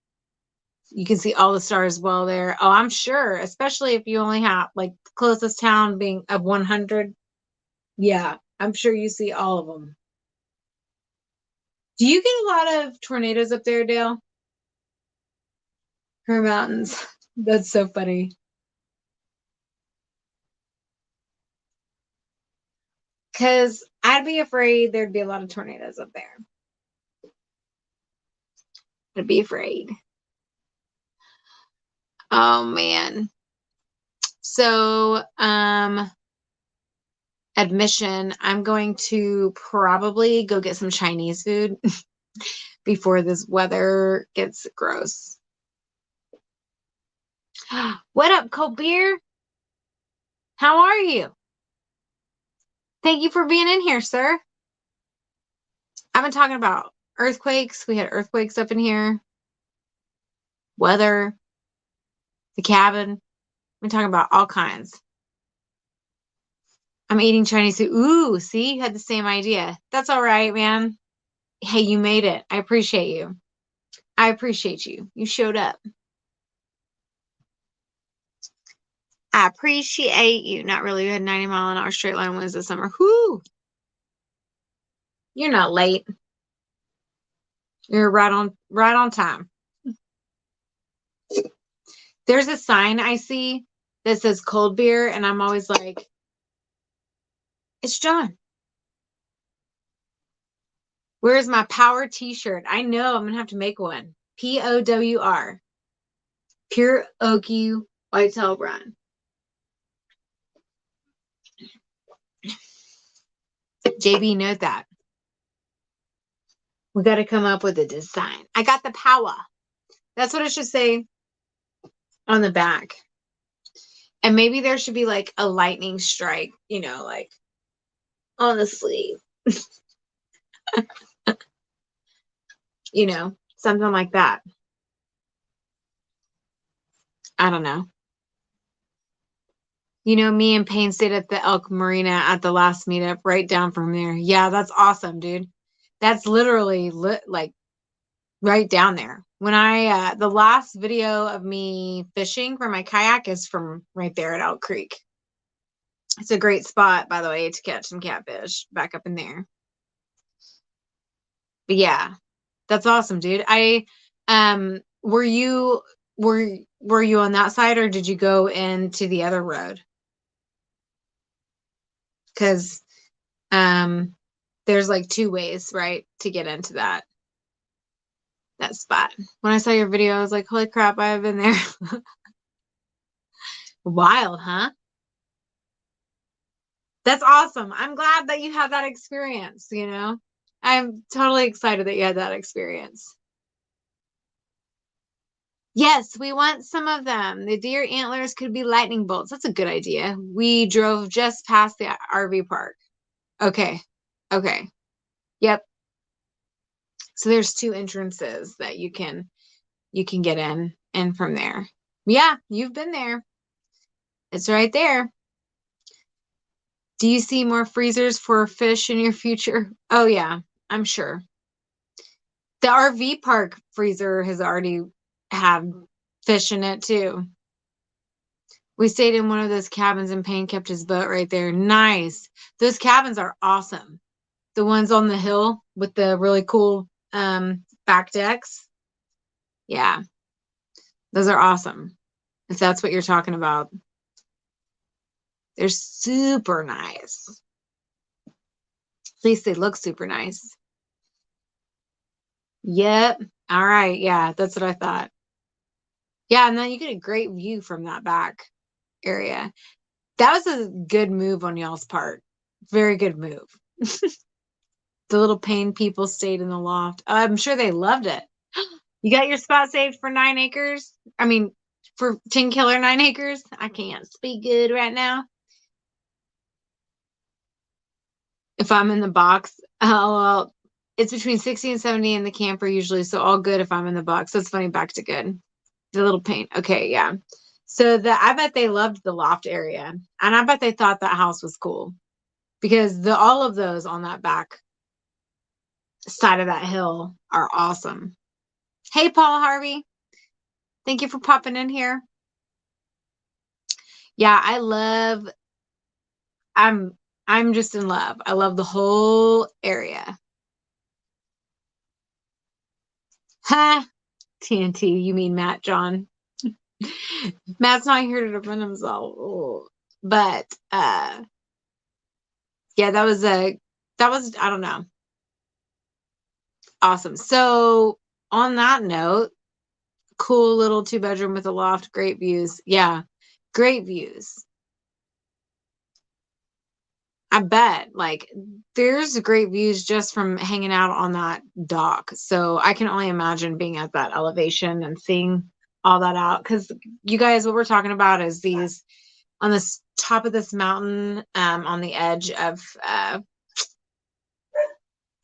You can see all the stars well there. Oh, I'm sure, especially if you only have like the closest town being of 100. Yeah, I'm sure you see all of them. Do you get a lot of tornadoes up there, Dale? Her mountains. That's so funny. Because I'd be afraid there'd be a lot of tornadoes up there. I'd be afraid. Oh man. So, admission, I'm going to probably go get some Chinese food before this weather gets gross. What up, cold beer? How are you? Thank you for being in here, sir. I've been talking about earthquakes. We had earthquakes up in here. Weather. The cabin. I've been talking about all kinds. I'm eating Chinese food. Ooh, see? You had the same idea. That's all right, man. Hey, you made it. I appreciate you. I appreciate you. You showed up. I appreciate you. Not really. We had 90-mile-an-hour straight line winds this summer. Whoo! You're not late. You're right on time. There's a sign I see that says cold beer, and I'm always like, it's John. Where's my power t-shirt? I know I'm gonna have to make one. POWR. Pure Okie Whitetail Run. JB, note that. We got to come up with a design. I got the power. That's what it should say on the back. And maybe there should be like a lightning strike, like on the sleeve. Something like that. I don't know. Me and Payne stayed at the Elk Marina at the last meetup right down from there. Yeah, that's awesome, dude. That's literally like right down there. When the last video of me fishing for my kayak is from right there at Elk Creek. It's a great spot, by the way, to catch some catfish back up in there. But yeah, that's awesome, dude. Were you on that side, or did you go into the other road? Because there's like two ways, right, to get into that spot. When I saw your video, I was like, holy crap, I've been there. Wild, huh? That's awesome. I'm glad that you had that experience, I'm totally excited that you had that experience. Yes, we want some of them. The deer antlers could be lightning bolts. That's a good idea. We drove just past the RV park. Okay. Okay. Yep. So there's two entrances that you can get in from there. Yeah, you've been there. It's right there. Do you see more freezers for fish in your future? Oh yeah, I'm sure. The RV park freezer has already had fish in it too. We stayed in one of those cabins and Payne kept his boat right there. Nice. Those cabins are awesome. The ones on the hill. with the really cool back decks. Yeah, those are awesome. If that's what you're talking about. They're super nice. At least they look super nice. Yep. All right. Yeah, that's what I thought. Yeah, and then you get a great view from that back area. That was a good move on y'all's part. Very good move. The little pain people stayed in the loft. I'm sure they loved it. You got your spot saved for 9 acres? I mean, for 10 killer 9 acres? I can't speak good right now. If I'm in the box, well, it's between 60 and 70 in the camper usually, so all good if I'm in the box. That's funny, back to good. The little paint. Okay, yeah. So I bet they loved the loft area. And I bet they thought that house was cool. Because all of those on that back side of that hill are awesome. Hey, Paul Harvey. Thank you for popping in here. Yeah, I'm just in love. I love the whole area. Ha! TNT, you mean Matt John. Matt's not here to defend himself. Ugh. But yeah, that was I don't know. Awesome. So on that note, cool little 2-bedroom with a loft, great views. Yeah, great views. I bet like there's great views just from hanging out on that dock. So I can only imagine being at that elevation and seeing all that out. Because you guys, what we're talking about is these on this top of this mountain, on the edge of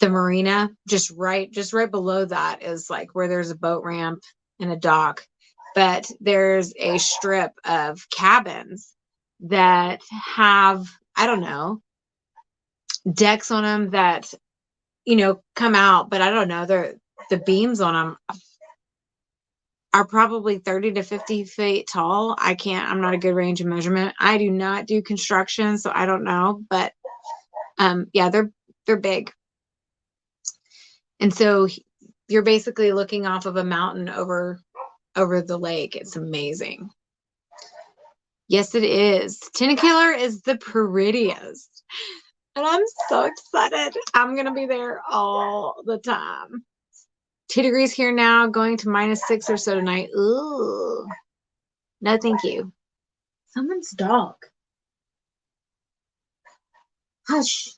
the marina, just right below that is like where there's a boat ramp and a dock. But there's a strip of cabins that have, I don't know, decks on them that come out, but I don't know, the beams on them are probably 30 to 50 feet tall. I'm not a good range of measurement. I do not do construction, so I don't know, but yeah, they're big. And so you're basically looking off of a mountain over the lake. It's amazing. Yes, it is. Killer is the prettiest. And I'm so excited. I'm going to be there all the time. 2 degrees here now, going to -6 or so tonight. Ooh. No, thank you. Someone's dog. Hush.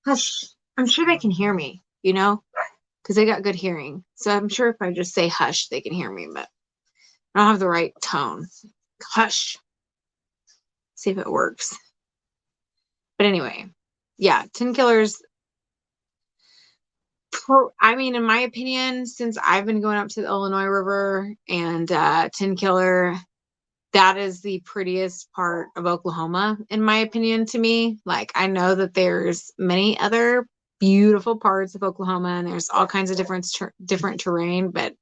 Hush. I'm sure they can hear me, because they got good hearing. So I'm sure if I just say hush, they can hear me, but I don't have the right tone. Hush. See if it works. But anyway, yeah, 10 killers. I mean, in my opinion, since I've been going up to the Illinois River and 10 killer, that is the prettiest part of Oklahoma, in my opinion, to me. Like, I know that there's many other beautiful parts of Oklahoma and there's all kinds of different terrain, but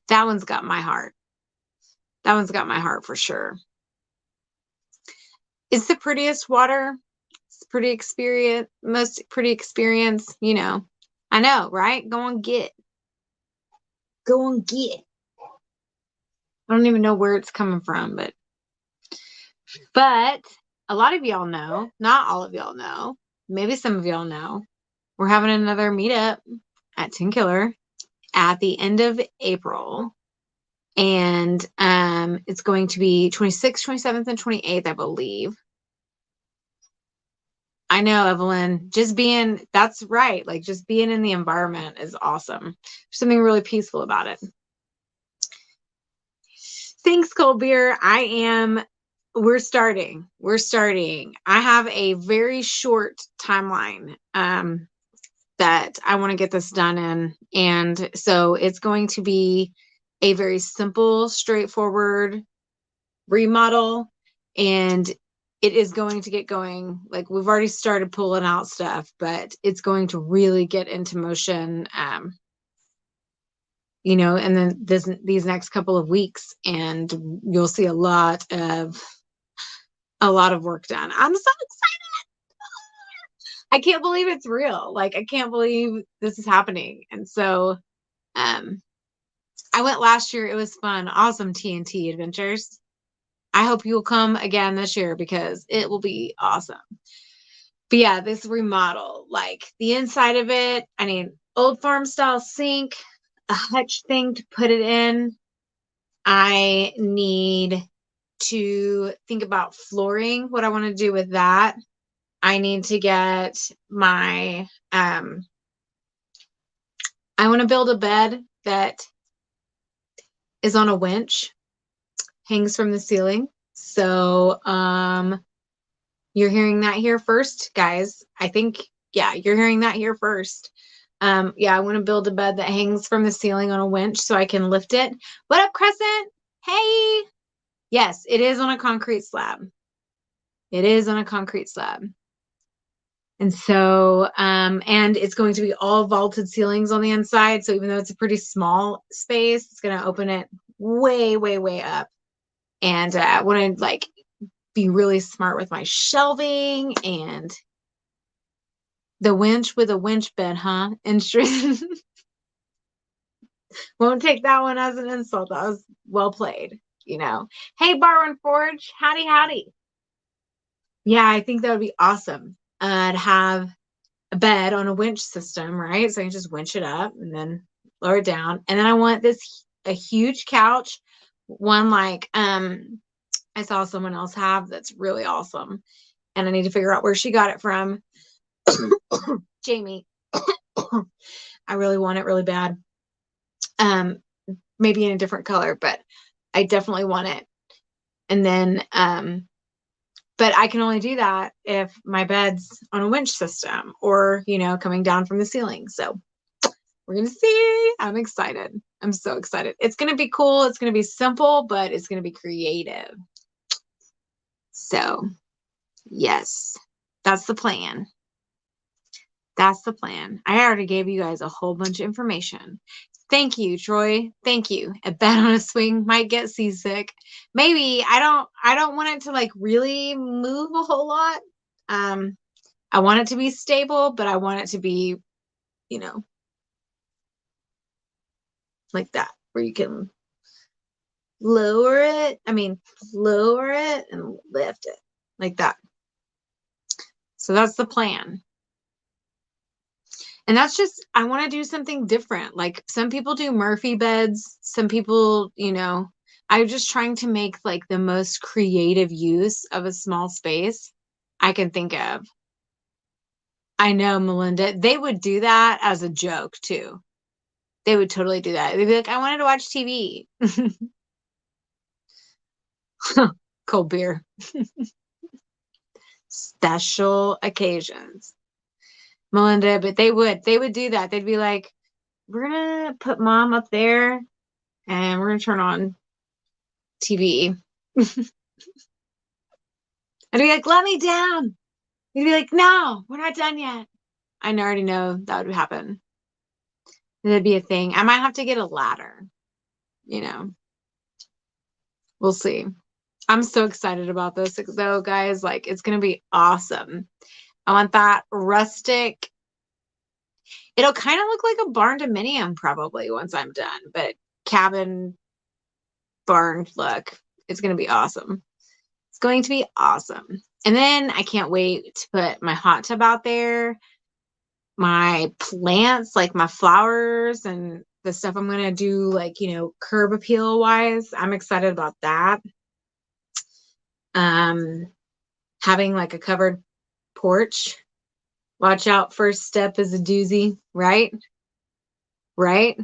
that one's got my heart. That one's got my heart for sure. It's the prettiest water. It's most pretty experience, I know, right? Go on, get. Go on, get. I don't even know where it's coming from, but a lot of y'all know, not all of y'all know, maybe some of y'all know, we're having another meetup at 10 Killer at the end of April. And it's going to be 26th, 27th, and 28th, I believe. I know, Evelyn, that's right. Like, just being in the environment is awesome. There's something really peaceful about it. Thanks, Cold Beer. We're starting. I have a very short timeline that I want to get this done in. And so it's going to be a very simple, straightforward remodel. And it is going to get going. Like, we've already started pulling out stuff, but it's going to really get into motion, and then these next couple of weeks, and you'll see a lot of work done. I'm so excited. I can't believe it's real. Like, I can't believe this is happening. And so, um, I went last year. It was fun. Awesome TNT adventures. I hope you'll come again this year because it will be awesome. But yeah, this remodel, like the inside of it, I need old farm style sink, a hutch thing to put it in. I need to think about flooring, what I want to do with that. I need to get my, I want to build a bed that is on a winch, hangs from the ceiling. So, you're hearing that here first, guys. I think, yeah, you're hearing that here first. Yeah, I want to build a bed that hangs from the ceiling on a winch so I can lift it. What up, Crescent? Hey. Yes, it is on a concrete slab. It is on a concrete slab. And so, and it's going to be all vaulted ceilings on the inside. So even though it's a pretty small space, it's going to open it way, way, way up. And I want to like be really smart with my shelving and the winch with a winch bed, huh? Interesting. Won't take that one as an insult. That was well played, you know. Hey, Barwin Forge, howdy, howdy. Yeah, I think that would be awesome. To have a bed on a winch system, right? So I can just winch it up and then lower it down. And then I want this a huge couch, one like I saw someone else have that's really awesome. And I need to figure out where she got it from. Jamie. I really want it really bad. Maybe in a different color, but I definitely want it. And then but I can only do that if my bed's on a winch system or, you know, coming down from the ceiling. So we're going to see. I'm excited. I'm so excited. It's going to be cool. It's going to be simple, but it's going to be creative. So, yes, that's the plan. That's the plan. I already gave you guys a whole bunch of information. Thank you, Troy. Thank you. A bed on a swing might get seasick. Maybe I don't want it to like really move a whole lot. I want it to be stable, but I want it to be, you know, like that, where you can lower it. I mean, lower it and lift it like that. So that's the plan. And that's just, I want to do something different. Like some people do Murphy beds, some people, you know, I'm just trying to make like the most creative use of a small space I can think of. I know, Melinda, they would do that as a joke too. They would totally do that. They'd be like, I wanted to watch TV. Cold beer. Special occasions. Melinda, but they would do that. They'd be like, we're gonna put mom up there and we're gonna turn on TV. I'd be like, let me down. He'd be like, no, we're not done yet. I already know that would happen. That'd be a thing. I might have to get a ladder, you know. We'll see. I'm so excited about this though, guys. Like, it's gonna be awesome. I want that rustic. It'll kind of look like a barn dominium probably once I'm done, but cabin barn look. It's gonna be awesome. It's going to be awesome. And then I can't wait to put my hot tub out there, my plants, like my flowers and the stuff I'm going to do, like, you know, curb appeal wise. I'm excited about that. Having like a covered porch. Watch out, first step is a doozy, right? Right?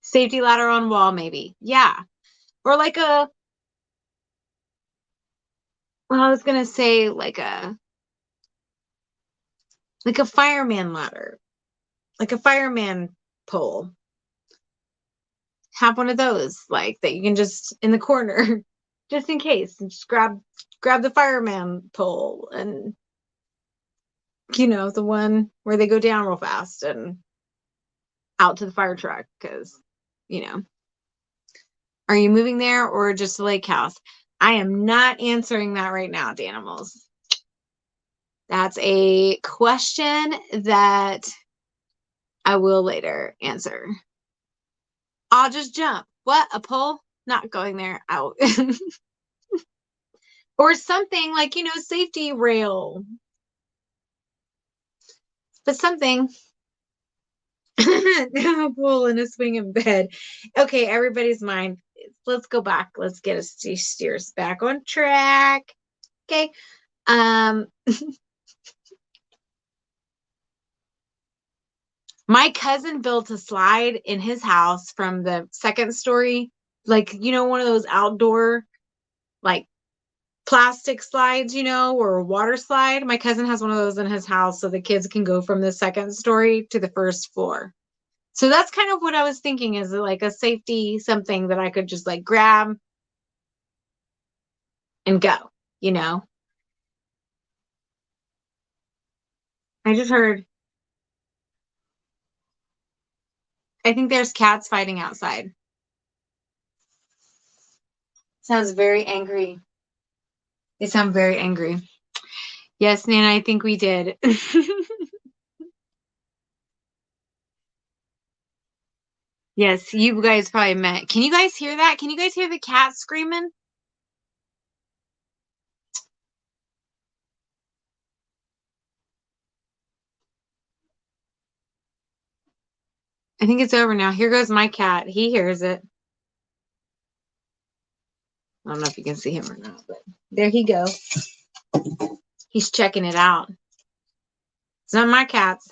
Safety ladder on wall, maybe. Yeah. Or like a, well, I was going to say like a fireman ladder, like a fireman pole. Have one of those, like that you can just in the corner, just in case, and just grab the fireman pole, and you know the one where they go down real fast and out to the fire truck. Because you know, are you moving there or just a lake house? I am not answering that right now, Danimals. That's a question that I will later answer. I'll just jump. What? A pole? Not going there. Out. Or something like, safety rail. But something. A pole and a swing in bed. Okay, everybody's mind. Let's go back. Let's get us steers back on track. Okay. My cousin built a slide in his house from the second story, like, one of those outdoor, like, plastic slides, or a water slide. My cousin has one of those in his house so the kids can go from the second story to the first floor. So that's kind of what I was thinking, is like a safety something that I could just like grab and go, I just heard, I think there's cats fighting outside. Sounds very angry. They sound very angry. Yes, Nana, I think we did. Yes, you guys probably met. Can you guys hear that? Can you guys hear the cat screaming? I think it's over now. Here goes my cat. He hears it. I don't know if you can see him or not, but there he goes. He's checking it out. It's not my cats.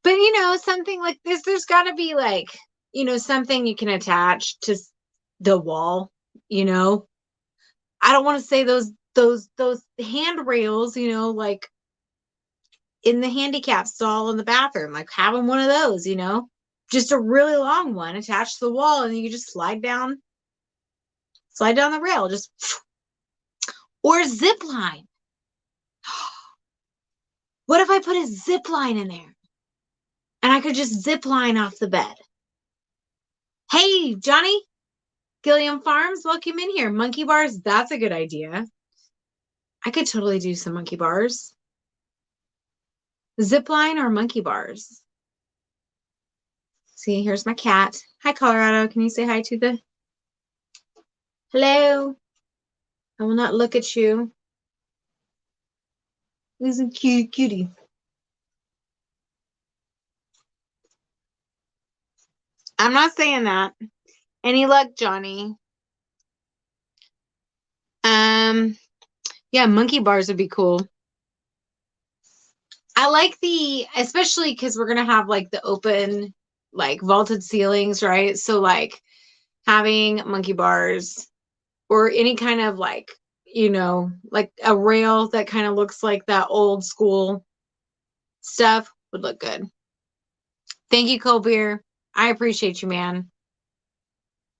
But, something like this, there's got to be like, something you can attach to the wall, I don't want to say those handrails, like in the handicap stall in the bathroom, like having one of those, just a really long one attached to the wall, and you can just slide down the rail, just, or a zip line. What if I put a zip line in there and I could just zip line off the bed? Hey, Johnny, Gilliam Farms, welcome in here. Monkey bars, that's a good idea. I could totally do some monkey bars. Zip line or monkey bars? See, here's my cat. Hi, Colorado. Can you say hi to the... Hello? I will not look at you. He's a cute cutie. I'm not saying that. Any luck, Johnny? Yeah, monkey bars would be cool. I like especially because we're gonna have like the open, like vaulted ceilings, right? So like having monkey bars or any kind of like, like a rail that kind of looks like that old school stuff would look good. Thank you, Cold Beer. I appreciate you, man.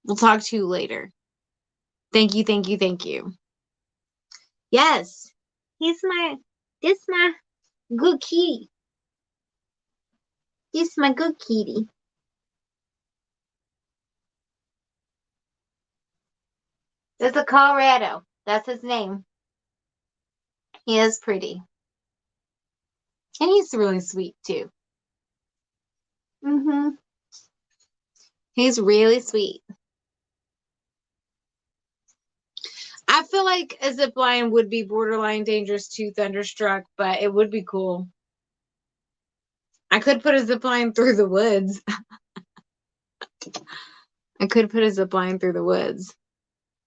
We'll talk to you later. Thank you, thank you, thank you. Yes. This my good kitty. This my good kitty. This is Colorado. That's his name. He is pretty. And he's really sweet too. He's really sweet. I feel like a zip line would be borderline dangerous to Thunderstruck, but it would be cool. I could put a zip line through the woods. I could put a zip line through the woods.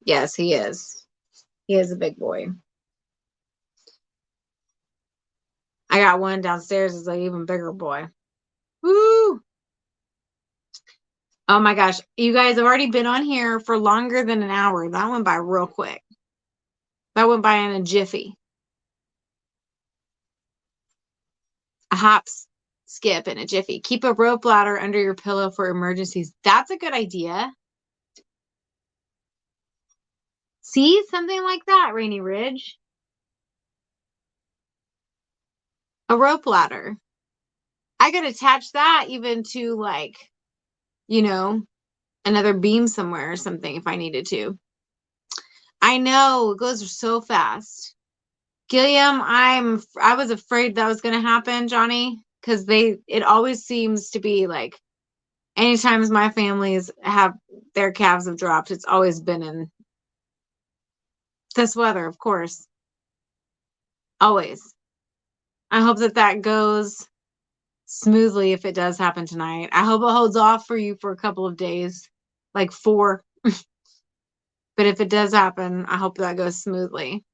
Yes, he is. He is a big boy. I got one downstairs. It's an even bigger boy. Woo! Oh my gosh. You guys have already been on here for longer than an hour. That went by real quick. That went by in a jiffy. A hop, skip, and a jiffy. Keep a rope ladder under your pillow for emergencies. That's a good idea. See? Something like that, Rainy Ridge. A rope ladder. I could attach that even to like, another beam somewhere or something if I needed to. I know, it goes so fast. Gilliam, I was afraid that was going to happen, Johnny, because it always seems to be like anytime my families have their calves have dropped, it's always been in this weather, of course. Always. I hope that goes smoothly if it does happen tonight. I hope it holds off for you for a couple of days, like 4. But if it does happen, I hope that goes smoothly.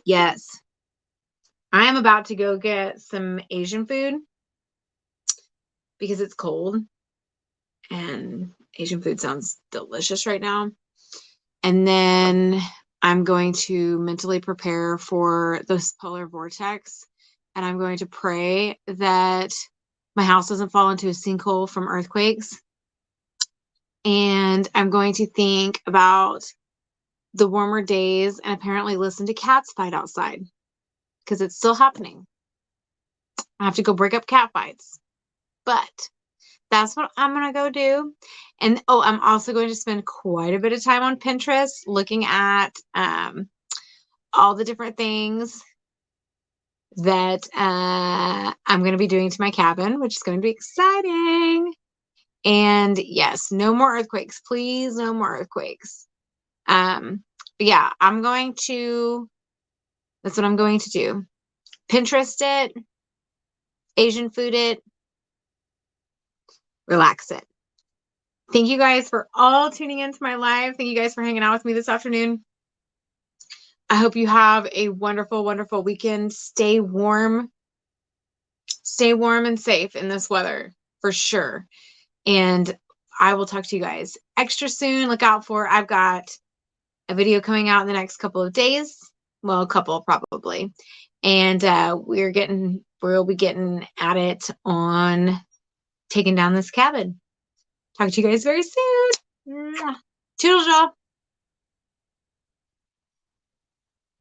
Yes. I am about to go get some Asian food because it's cold and Asian food sounds delicious right now. And then I'm going to mentally prepare for this polar vortex. And I'm going to pray that my house doesn't fall into a sinkhole from earthquakes. And I'm going to think about the warmer days and apparently listen to cats fight outside because it's still happening. I have to go break up cat fights. But that's what I'm going to go do. And I'm also going to spend quite a bit of time on Pinterest looking at all the different things that I'm going to be doing to my cabin, which is going to be exciting. And yes, no more earthquakes, please. No more earthquakes. Yeah, that's what I'm going to do. Pinterest it, Asian food it, relax it. Thank you guys for all tuning into my live. Thank you guys for hanging out with me this afternoon. I hope you have a wonderful, wonderful weekend. Stay warm. Stay warm and safe in this weather for sure. And I will talk to you guys extra soon. Look out for, I've got a video coming out in the next couple of days. Well, a couple probably. And we'll be getting at it on taking down this cabin. Talk to you guys very soon. Toodles, y'all.